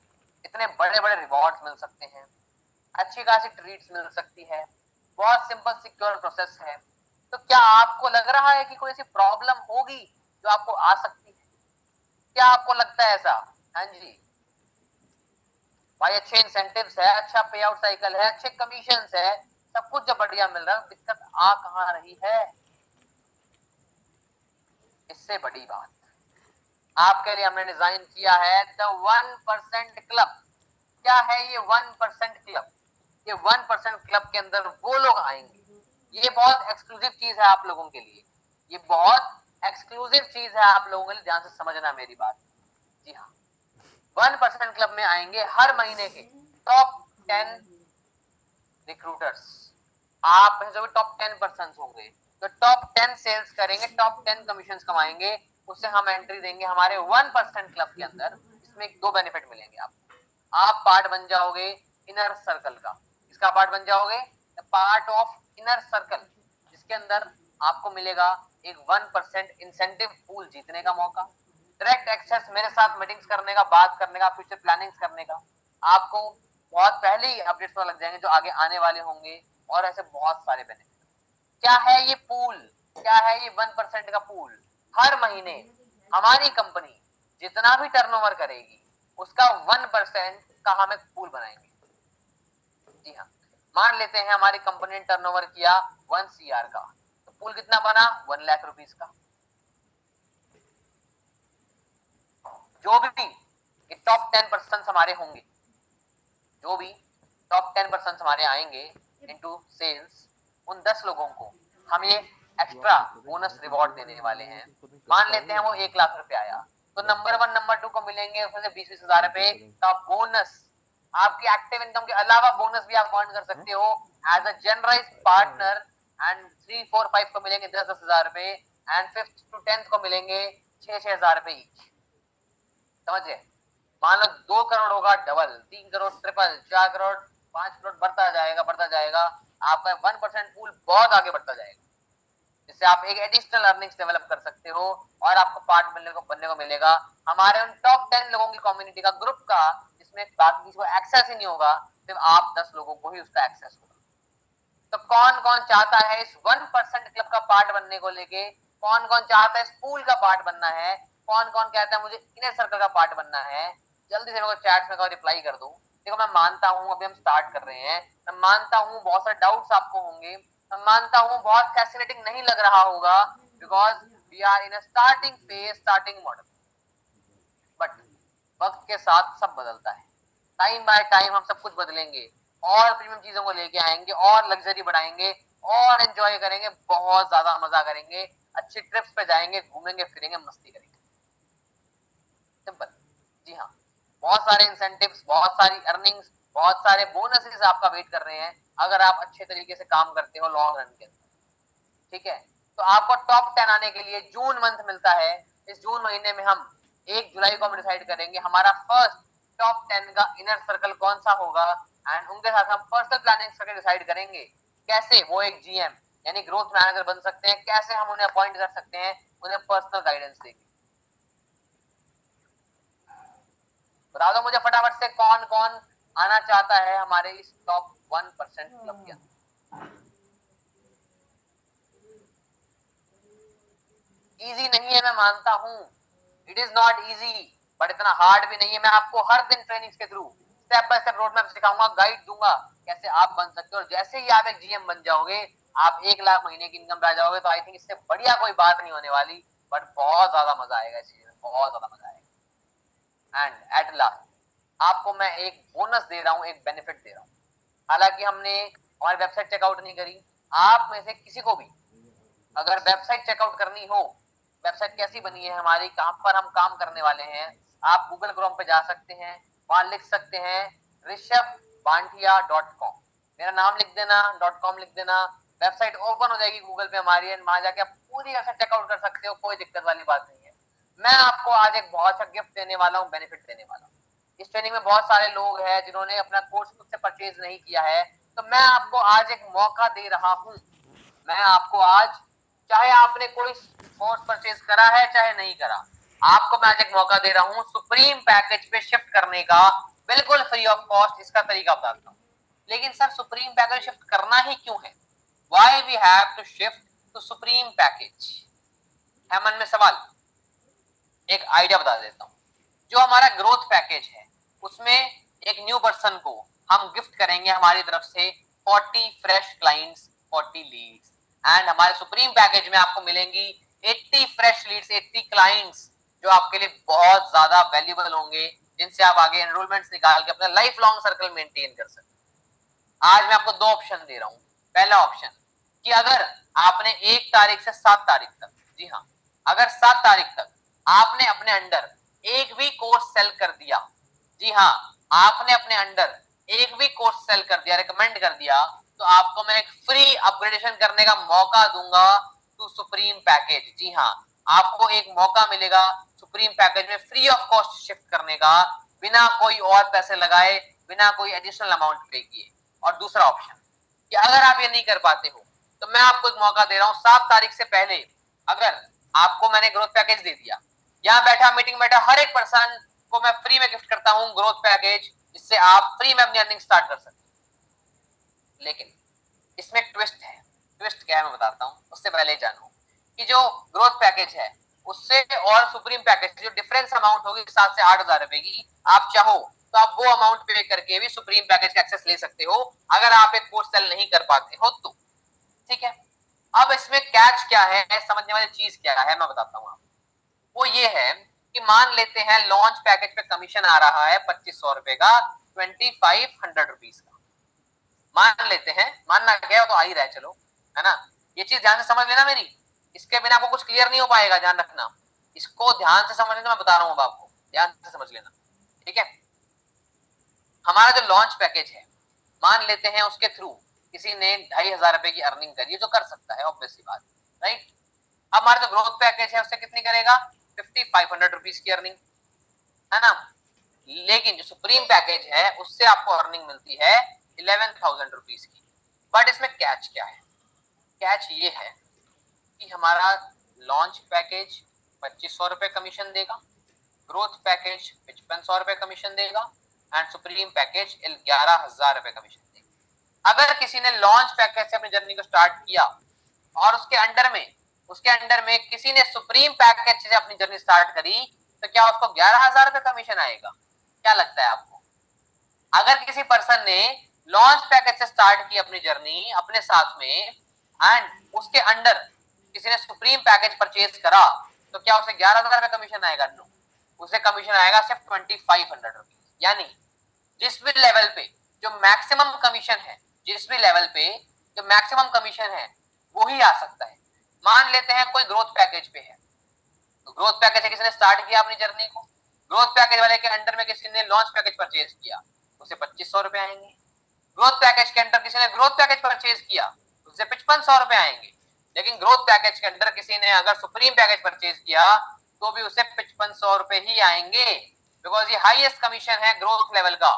इतने बड़े बड़े रिवॉर्ड्स मिल सकते हैं, अच्छी खासी ट्रीट्स मिल सकती है, बहुत सिंपल सिक्योर प्रोसेस है, तो क्या आपको लग रहा है कि कोई ऐसी प्रॉब्लम होगी जो आपको आ सकती है? क्या आपको लगता है ऐसा? हाँ जी भाई, अच्छे इंसेंटिव्स है, अच्छा पे आउट साइकिल है, अच्छे कमीशंस है, सब कुछ जब बढ़िया मिल रहा है, दिक्कत आ कहाँ रही है? इससे बड़ी बात आपके लिए हमने डिजाइन किया है द 1% क्लब। क्या है ये 1% क्लब? ये 1% क्लब के अंदर वो लोग आएंगे, ये बहुत एक्सक्लूसिव चीज है आप लोगों के लिए, ये बहुत एक्सक्लूसिव चीज है आप लोगों के लिए, ध्यान से समझना मेरी बात। जी हाँ, 1% क्लब में आएंगे हर महीने के टॉप 10 रिक्रूटर्स। आप जो टॉप 10% होंगे, तो टॉप 10 सेल्स करेंगे, टॉप 10 कमीशन कमाएंगे, उससे हम एंट्री देंगे हमारे 1% क्लब के अंदर। इसमें 2 बेनिफिट मिलेंगे आपको। आप पार्ट बन जाओगे इनर सर्कल का। इसका पार्ट बन जाओगे पार्ट ऑफ इनर सर्कल, जिसके अंदर आपको मिलेगा एक 1% इंसेंटिव पूल जीतने का मौका, डायरेक्ट एक्सेस मेरे साथ मीटिंग्स करने का, बात करने का, फ्यूचर प्लानिंग्स करने का। आपको बहुत पहले ही अपडेट्स पता लग जाएंगे जो आगे आने वाले होंगे, और ऐसे बहुत सारे बेनिफिट। क्या है ये पूल? क्या है ये 1% का पूल? हर महीने हमारी कंपनी जितना भी टर्नओवर करेगी उसका 1% का हम एक पूल बनाएंगे। जी हाँ, मान लेते हैं हमारी कंपनी ने टर्नओवर किया 1 CR का, तो पूल कितना बना? 1 लाख रुपीस का। जो भी टॉप 10% हमारे होंगे, जो भी टॉप 10% हमारे आएंगे इनटू सेल्स, उन 10 लोगों को हम ये एक्स्ट्रा बोनस रिवॉर्ड देने वाले हैं। मान लेते हैं वो 1 लाख रुपए आया, तो नंबर 1 नंबर 2 को मिलेंगे उसमें से 20-20 हजार रुपए का बोनस। आपकी एक्टिव इनकम के अलावा बोनस भी आप अर्न कर सकते हो as a generalise partner. And 3, 4, 5 को मिलेंगे 10-10 हजार रुपए, एंड 5th to 10th को मिलेंगे 6-6 हजार रुपए ईच। समझे? मान लो 2 करोड़ होगा डबल, 3 करोड़ ट्रिपल, 4 करोड़, 5 करोड़, बढ़ता जाएगा बढ़ता जाएगा। आपका 1% पूल बहुत आगे बढ़ता जाएगा, जिससे आप एक एडिशनल अर्निंग्स डेवलप कर सकते हो, और आपको पार्ट बनने को मिलेगा हमारे उन टॉप 10 लोगों की कम्युनिटी का, ग्रुप का, जिसमें बाकी किसी को एक्सेस ही नहीं होगा, सिर्फ आप 10 लोगों को ही उसका एक्सेस होगा। तो कौन कौन चाहता है इस 1% क्लब का पार्ट बनने को लेके? कौन कौन चाहता है इस पूल का पार्ट बनना है? कौन कौन कहता है मुझे इनर सर्कल का पार्ट बनना है? जल्दी से मेरे को चैट्स में रिप्लाई कर दो। देखो, मैं मानता हूँ अभी हम स्टार्ट कर रहे हैं, मैं मानता हूँ बहुत सारे डाउट्स आपको होंगे, मैं मानता हूँ बहुत फैसिनेटिंग नहीं लग रहा होगा, because we are in a starting phase, starting model. But वक्त के साथ सब बदलता है, टाइम बाय टाइम हम सब कुछ बदलेंगे, और प्रीमियम चीजों को लेके आएंगे, और लग्जरी बढ़ाएंगे, और एंजॉय करेंगे, बहुत ज्यादा मजा करेंगे, अच्छी ट्रिप्स पे जाएंगे, घूमेंगे फिरेंगे, मस्ती करेंगे। सिंपल। जी हाँ, बहुत सारे इंसेंटिव्स, बहुत सारी अर्निंग्स, बहुत सारे बोनसेस आपका वेट कर रहे हैं अगर आप अच्छे तरीके से काम करते हो लॉन्ग रन के अंदर। ठीक है, तो आपको टॉप 10 आने के लिए जून मंथ मिलता है। इस जून महीने में हम 1 जुलाई को हम डिसाइड करेंगे हमारा फर्स्ट टॉप 10 का इनर सर्कल कौन सा होगा, एंड उनके साथ हम पर्सनल प्लानिंग स्ट्रक्चर डिसाइड करेंगे, कैसे वो एक जीएम यानी ग्रोथ मैनेजर बन सकते हैं, कैसे हम उन्हें अपॉइंट कर सकते हैं, उन्हें पर्सनल गाइडेंस देंगे। बता दो मुझे फटाफट से कौन कौन आना चाहता है हमारे इस टॉप 1% क्लब के अंदर। इजी नहीं है, मैं मानता हूं, it is not easy, but इतना हार्ड भी नहीं है। मैं आपको हर दिन ट्रेनिंग्स के through step by step road map सिखाऊंगा, गाइड दूंगा कैसे आप बन सकते हो। और जैसे ही आप एक जीएम बन जाओगे, आप 1 लाख महीने की इनकम पे आ जाओगे, तो आई थिंक इससे बढ़िया कोई बात नहीं होने वाली, बट बहुत ज्यादा मजा आएगा इस चीज में, बहुत ज्यादा मजा आएगा। एंड एट लास्ट आपको मैं एक बोनस दे रहा हूँ, एक बेनिफिट दे रहा हूँ। हालांकि हमने हमारी वेबसाइट चेकआउट नहीं करी, आप में से किसी को भी अगर वेबसाइट चेकआउट करनी हो, वेबसाइट कैसी बनी है हमारी, कहां पर हम काम करने वाले हैं, आप गूगल क्रोम पे जा सकते हैं, वहां लिख सकते हैं rishabbantia.com, मेरा नाम लिख देना, .com लिख देना, वेबसाइट ओपन हो जाएगी गूगल पे हमारी, एंड वहां जाके आप पूरी वेबसाइट चेकआउट कर सकते हो, कोई दिक्कत वाली बात नहीं है। मैं आपको आज एक बहुत अच्छा गिफ्ट देने वाला हूँ, बेनिफिट देने वाला हूँ। इस ट्रेनिंग में बहुत सारे लोग हैं जिन्होंने अपना कोर्स खुद से परचेज नहीं किया है, तो मैं आपको आज एक मौका दे रहा हूँ। मैं आपको आज, चाहे आपने कोई कोर्स परचेज करा है चाहे नहीं करा, आपको मैं आज एक मौका दे रहा हूँ सुप्रीम पैकेज पे शिफ्ट करने का, बिल्कुल फ्री ऑफ कॉस्ट। इसका तरीका बताता हूँ। लेकिन सर सुप्रीम पैकेज शिफ्ट करना ही क्यों है, why we have to shift to supreme package, है मन में सवाल। एक आइडिया बता देता हूँ। जो हमारा ग्रोथ पैकेज है उसमें एक न्यू पर्सन को हम गिफ्ट करेंगे हमारी तरफ से 40 फ्रेश क्लाइंट्स, 40 लीड्स, एंड हमारे सुप्रीम पैकेज में आपको मिलेंगी 80 फ्रेश लीड्स, 80 क्लाइंट्स, जो आपके लिए बहुत ज्यादा वैल्यूएबल होंगे, जिनसे आप आगे एनरोलमेंट्स निकाल के अपना लाइफ लॉन्ग सर्कल मेंटेन कर सकते हैं। आज मैं आपको 2 ऑप्शन दे रहा हूँ। पहला ऑप्शन कि अगर आपने 1 तारीख से 7 तारीख तक, जी हाँ, अगर 7 तारीख तक आपने अपने अंडर एक भी कोर्स सेल कर दिया, जी हाँ, आपने अपने अंडर एक भी कोर्स सेल कर दिया, रिकमेंड कर दिया, तो आपको मैं एक फ्री अपग्रेडेशन करने का मौका दूंगा टू सुप्रीम पैकेज। जी हाँ, आपको एक मौका मिलेगा सुप्रीम पैकेज में फ्री ऑफ कॉस्ट शिफ्ट करने का, बिना कोई और पैसे लगाए, बिना कोई एडिशनल अमाउंट पे किए। और दूसरा ऑप्शन कि अगर आप ये नहीं कर पाते हो, तो मैं आपको एक मौका दे रहा हूँ, 7 तारीख से पहले अगर आपको मैंने ग्रोथ पैकेज दे दिया, यहाँ बैठा मीटिंग बैठा हर एक पर्सन को मैं फ्री में गिफ्ट करता हूँ ग्रोथ पैकेज, जिससे आप फ्री में अपनी अर्निंग स्टार्ट कर सकते हैं। लेकिन इसमें एक ट्विस्ट है। ट्विस्ट क्या है मैं बताता हूँ, उससे पहले जानो कि जो ग्रोथ पैकेज है उससे और सुप्रीम पैकेज जो डिफरेंस अमाउंट होगी 7 से 8 हजार रुपए की, आप चाहो तो आप वो अमाउंट पे करके भी सुप्रीम पैकेज का एक्सेस ले सकते हो, अगर आप एक कोर्स सेल नहीं कर पाते हो तो। ठीक है, अब इसमें कैच क्या है, समझने वाली चीज क्या है मैं बताता हूँ आपको। वो ये है कि मान लेते हैं लॉन्च पैकेज पे कमीशन आ रहा है 2500 रुपए का, 2500 रुपीज का, मान लेते हैं, मानना क्या तो आ ही रहा है, चलो, है ना। ये चीज ध्यान से समझ लेना मेरी, इसके बिना आपको कुछ क्लियर नहीं हो पाएगा, ध्यान रखना, इसको ध्यान से समझ लेना, मैं बता रहा हूँ आपको, ध्यान से समझ लेना। ठीक है, हमारा जो लॉन्च पैकेज है, मान लेते हैं उसके थ्रू किसी ने 2500 रुपए की अर्निंग करी, जो कर सकता है, ऑब्वियस सी बात, राइट। अब हमारा जो ग्रोथ पैकेज है उससे कितनी करेगा, 5500 रुपीज की अर्निंग, है ना। लेकिन जो सुप्रीम पैकेज है उससे आपको अर्निंग मिलती है 11,000 रुपीज की। बट इसमें कैच क्या है, कैच ये है कि हमारा लॉन्च पैकेज 2500 रुपए कमीशन देगा, ग्रोथ पैकेज 5500 रुपए कमीशन देगा, एंड सुप्रीम पैकेज 11,000 रुपए कमीशन देगा। अगर किसी ने लॉन्च पैकेज से अपनी जर्नी को स्टार्ट किया और उसके अंडर में किसी ने सुप्रीम पैकेज से अपनी जर्नी स्टार्ट करी, तो क्या उसको 11,000 रुपए कमीशन आएगा? क्या लगता है आपको? अगर किसी पर्सन ने लॉन्च पैकेज से स्टार्ट की अपनी जर्नी अपने साथ में, एंड उसके अंडर किसी ने सुप्रीम पैकेज परचेज करा, तो क्या उसे 11,000 रुपए कमीशन आएगा? नो, उसे कमीशन आएगा सिर्फ 2500 रुपीज। यानी जिस भी लेवल पे जो मैक्सिमम कमीशन है, जिस भी लेवल पे जो मैक्सिमम कमीशन है वो ही आ सकता है। मान लेते हैं कोई ग्रोथ पैकेज पे है, तो ग्रोथ पैकेज से किसी ने स्टार्ट किया अपनी जर्नी को, ग्रोथ पैकेज वाले के अंडर में किसी ने लॉन्च पैकेज परचेज किया, उसे 2500 रुपए आएंगे। ग्रोथ पैकेज के अंडर किसी ने ग्रोथ पैकेज परचेज किया, उसे 5500 रुपए आएंगे। लेकिन ग्रोथ पैकेज के अंडर किसी ने अगर सुप्रीम पैकेज परचेज किया तो भी उसे 5500 रुपए ही आएंगे, बिकॉज ये हाईएस्ट कमीशन है ग्रोथ लेवल का।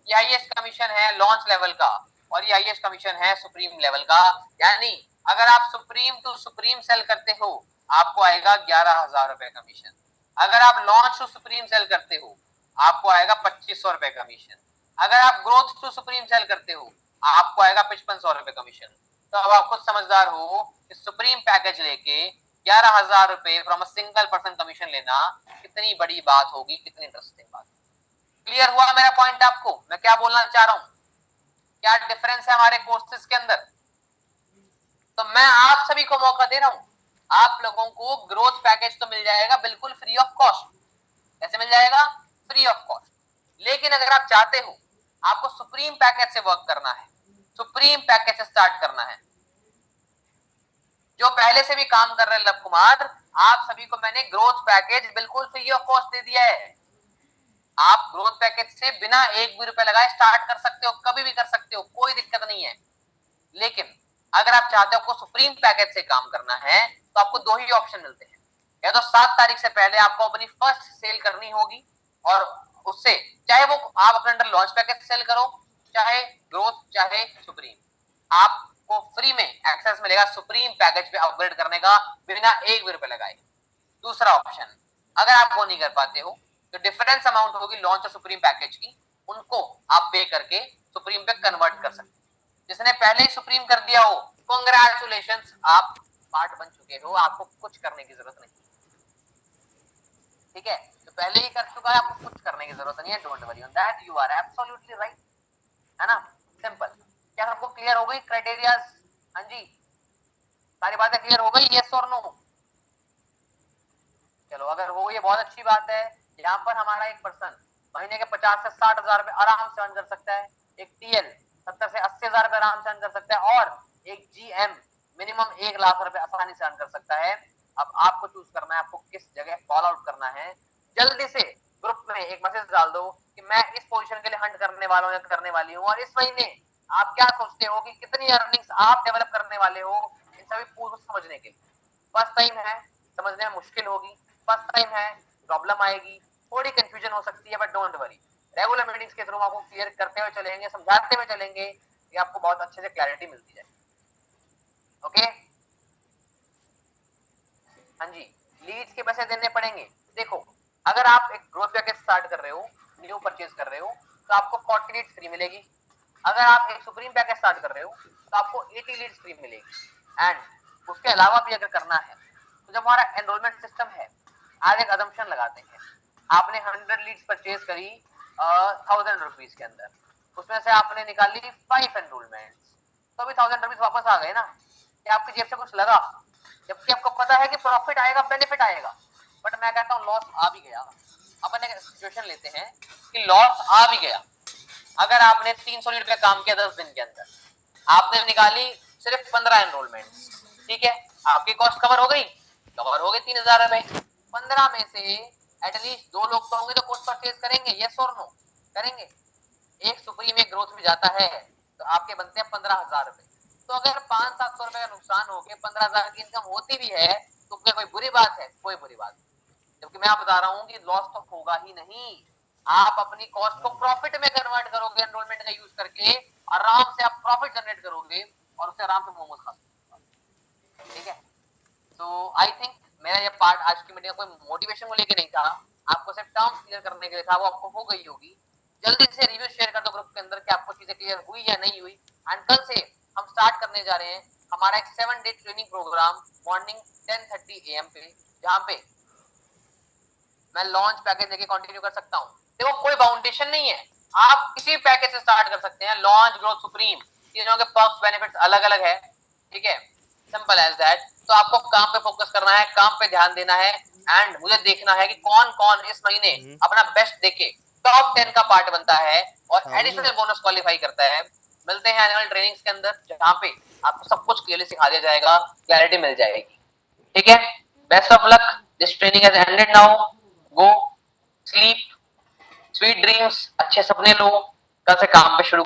ये हाईएस्ट कमीशन है लॉन्च लेवल का और ये हाईएस्ट कमीशन है सुप्रीम लेवल का। यानी अगर आप सुप्रीम टू सुप्रीम सेल करते हो आपको आएगा 11,000 रुपए कमीशन। अगर आप लॉन्च टू सुप्रीम सेल करते हो आपको आएगा 2,500 रुपए कमीशन। अगर आप ग्रोथ टू सुप्रीम सेल करते हो आपको आएगा 5,500 रुपए कमीशन। तो अब आप खुद समझदार हो कि सुप्रीम पैकेज लेके 11,000 रुपए from a single person commission लेना कितनी बड़ी बात होगी, कितनी इंटरेस्टिंग बात। क्लियर हुआ मेरा पॉइंट आपको? मैं क्या बोलना चाह रहा हूं, क्या डिफरेंस है हमारे कोर्सेज के अंदर। तो मैं आप सभी को मौका दे रहा हूं, आप लोगों को ग्रोथ पैकेज तो मिल जाएगा बिल्कुल फ्री ऑफ कॉस्ट। कैसे मिल जाएगा? Free of cost. लेकिन अगर आप चाहते हो आपको सुप्रीम पैकेज से वर्क करना है, सुप्रीम पैकेज से स्टार्ट करना है, जो पहले से भी काम कर रहे हैं लव कुमार, आप सभी को मैंने ग्रोथ पैकेज बिल्कुल फ्री ऑफ कॉस्ट दे दिया है। आप ग्रोथ पैकेज से बिना एक भी रुपए लगाए स्टार्ट कर सकते हो, कभी भी कर सकते हो, कोई दिक्कत नहीं है। लेकिन अगर आप चाहते हो आपको सुप्रीम पैकेज से काम करना है तो आपको दो ही ऑप्शन मिलते हैं। या तो 7 तारीख से पहले आपको अपनी फर्स्ट सेल करनी होगी और उससे चाहे वो आप अपने अंडर लॉन्च पैकेज सेल करो, चाहे ग्रोथ चाहे सुप्रीम, आपको फ्री में एक्सेस मिलेगा सुप्रीम पैकेज पे अपग्रेड करने का बिना एक भी रुपए लगाए। दूसरा ऑप्शन, अगर आप वो नहीं कर पाते हो तो डिफरेंस अमाउंट होगी लॉन्च और सुप्रीम पैकेज की, उनको आप पे करके सुप्रीम पे कन्वर्ट कर सकते हैं। जिसने पहले ही सुप्रीम कर दिया हो कांग्रेचुलेशंस, आप पार्ट बन चुके हो, आपको कुछ करने की जरूरत नहीं। ठीक है, तो पहले ही कर चुका है, आपको कुछ करने की जरूरत नहीं है। Don't worry on that, you are absolutely right, है ना? सिंपल। क्या सबको क्लियर हो गई क्राइटेरियाज? हाँ जी, सारी बातें क्लियर हो गई, यस और नो? चलो, अगर हो गई बहुत अच्छी बात है। यहाँ पर हमारा एक पर्सन महीने के 50 से 60,000 रुपए आराम से अर्न कर सकता है, एक टीएल 70 से 80,000 रुपए आराम से अर्न कर सकता है और एक जीएम मिनिमम 1 लाख रुपए आसानी से अर्न कर सकता है। अब आपको चूज करना है आपको किस जगह फॉलो आउट करना है। जल्दी से ग्रुप में एक मैसेज डाल दो कि मैं इस पोजीशन के लिए हंट करने वाला हूँ या करने वाली हूँ, और इस महीने आप क्या सोचते हो कि कितनी अर्निंग्स आप डेवलप करने वाले हो, इन सभी पूर्व समझने के लिए। फर्स्ट टाइम है, समझने में मुश्किल होगी, फर्स्ट टाइम है, प्रॉब्लम आएगी, थोड़ी कंफ्यूजन हो सकती है, but don't worry, regular meetings के थ्रू आपको क्लियर करते हुए चलेंगे, समझाते हुए चलेंगे, ये आपको बहुत अच्छे से क्लैरिटी मिलती जाएगी। ओके, हाँ जी, लीड्स के पैसे देने पड़ेंगे। देखो, अगर आप एक ग्रोथ पैकेज स्टार्ट कर रहे हो, न्यू परचेज कर रहे हो, तो आपको 40 लीड्स फ्री मिलेगी। अगर आप एक सुप्रीम पैकेज स्टार्ट कर रहे हो तो आपको 80 लीड्स फ्री मिलेगी। एंड उसके अलावा भी अगर करना है तो जब हमारा एनरोलमेंट सिस्टम है, आज एक अजम्पशन लगाते हैं, आपने 100 लीड्स परचेज करी 1000 रुपीज के अंदर, उसमें से आपने निकाली 5 एनरोलमेंट्स, तो भी 1000 रुपीज वापस आ गए ना, क्या आपकी जेब से कुछ लगा? जबकि आपको पता है कि प्रॉफिट आएगा, बेनिफिट आएगा, बट मैं कहता हूँ लॉस आ भी गया। अपन एक सिचुएशन लेते हैं कि लॉस आ भी गया। अगर आपने 300 लीड पे काम किया 10 दिन के अंदर, आपने निकाली सिर्फ 15 एनरोलमेंट्स, ठीक है, आपकी कॉस्ट कवर हो गई, 3,000 रुपए। 15 में से एटलीस्ट 2 लोग तो होंगे जो कोर्स परचेज करेंगे, यस और नो? करेंगे। एक सुप्रीम एक ग्रोथ में जाता है तो आपके बनते हैं 15,000 रुपए। तो अगर 500-700 रुपए का नुकसान हो के 15,000 की इनकम होती भी है तो क्या कोई बुरी बात है? कोई बुरी बात नहीं। जबकि मैं बता रहा हूँ कि लॉस तो होगा ही नहीं, आप अपनी कॉस्ट को प्रॉफिट में कन्वर्ट करोगे, एनरोलमेंट का यूज करके आराम से आप प्रॉफिट जनरेट करोगे और उससे आराम से मोमोज खा सकते। ठीक है, तो आई थिंक मेरा ये पार्ट आज की मीटिंग कोई मोटिवेशन को लेके नहीं था, आपको सिर्फ टर्म्स क्लियर करने के लिए था, वो आपको हो गई होगी। जल्दी से रिव्यू शेयर कर दो ग्रुप के अंदर कि आपको चीजें क्लियर हुई या नहीं हुई। एंड कल से हम स्टार्ट करने जा रहे हैं हमारा एक 7 day training programme morning 10:30 AM पे, जहाँ पे मैं लॉन्च पैकेज लेके कंटिन्यू कर सकता हूँ। देखो, कोई बाउंडेशन नहीं है, आप किसी पैकेज से स्टार्ट कर सकते हैं। लॉन्च, ग्रोथ, सुप्रीम, तीनों के पर्क्स बेनिफिट्स अलग अलग है, ठीक है, सिंपल एज दैट। तो आपको काम पे फोकस करना है, काम पे ध्यान देना है, एंड मुझे देखना है कि कौन कौन इस महीने अपना बेस्ट देके टॉप 10 का पार्ट बनता है और एडिशनल बोनस क्वालिफाई करता है। मिलते हैं एनुअल ट्रेनिंग्स के अंदर, जहाँ पे आपको सब कुछ क्लियरली सिखा दिया जाएगा, क्लैरिटी मिल जाएगी। ठीक है, best of luck, this training has ended now, go sleep, sweet dreams, अच्छे सपने लो, कल से काम पे शुरू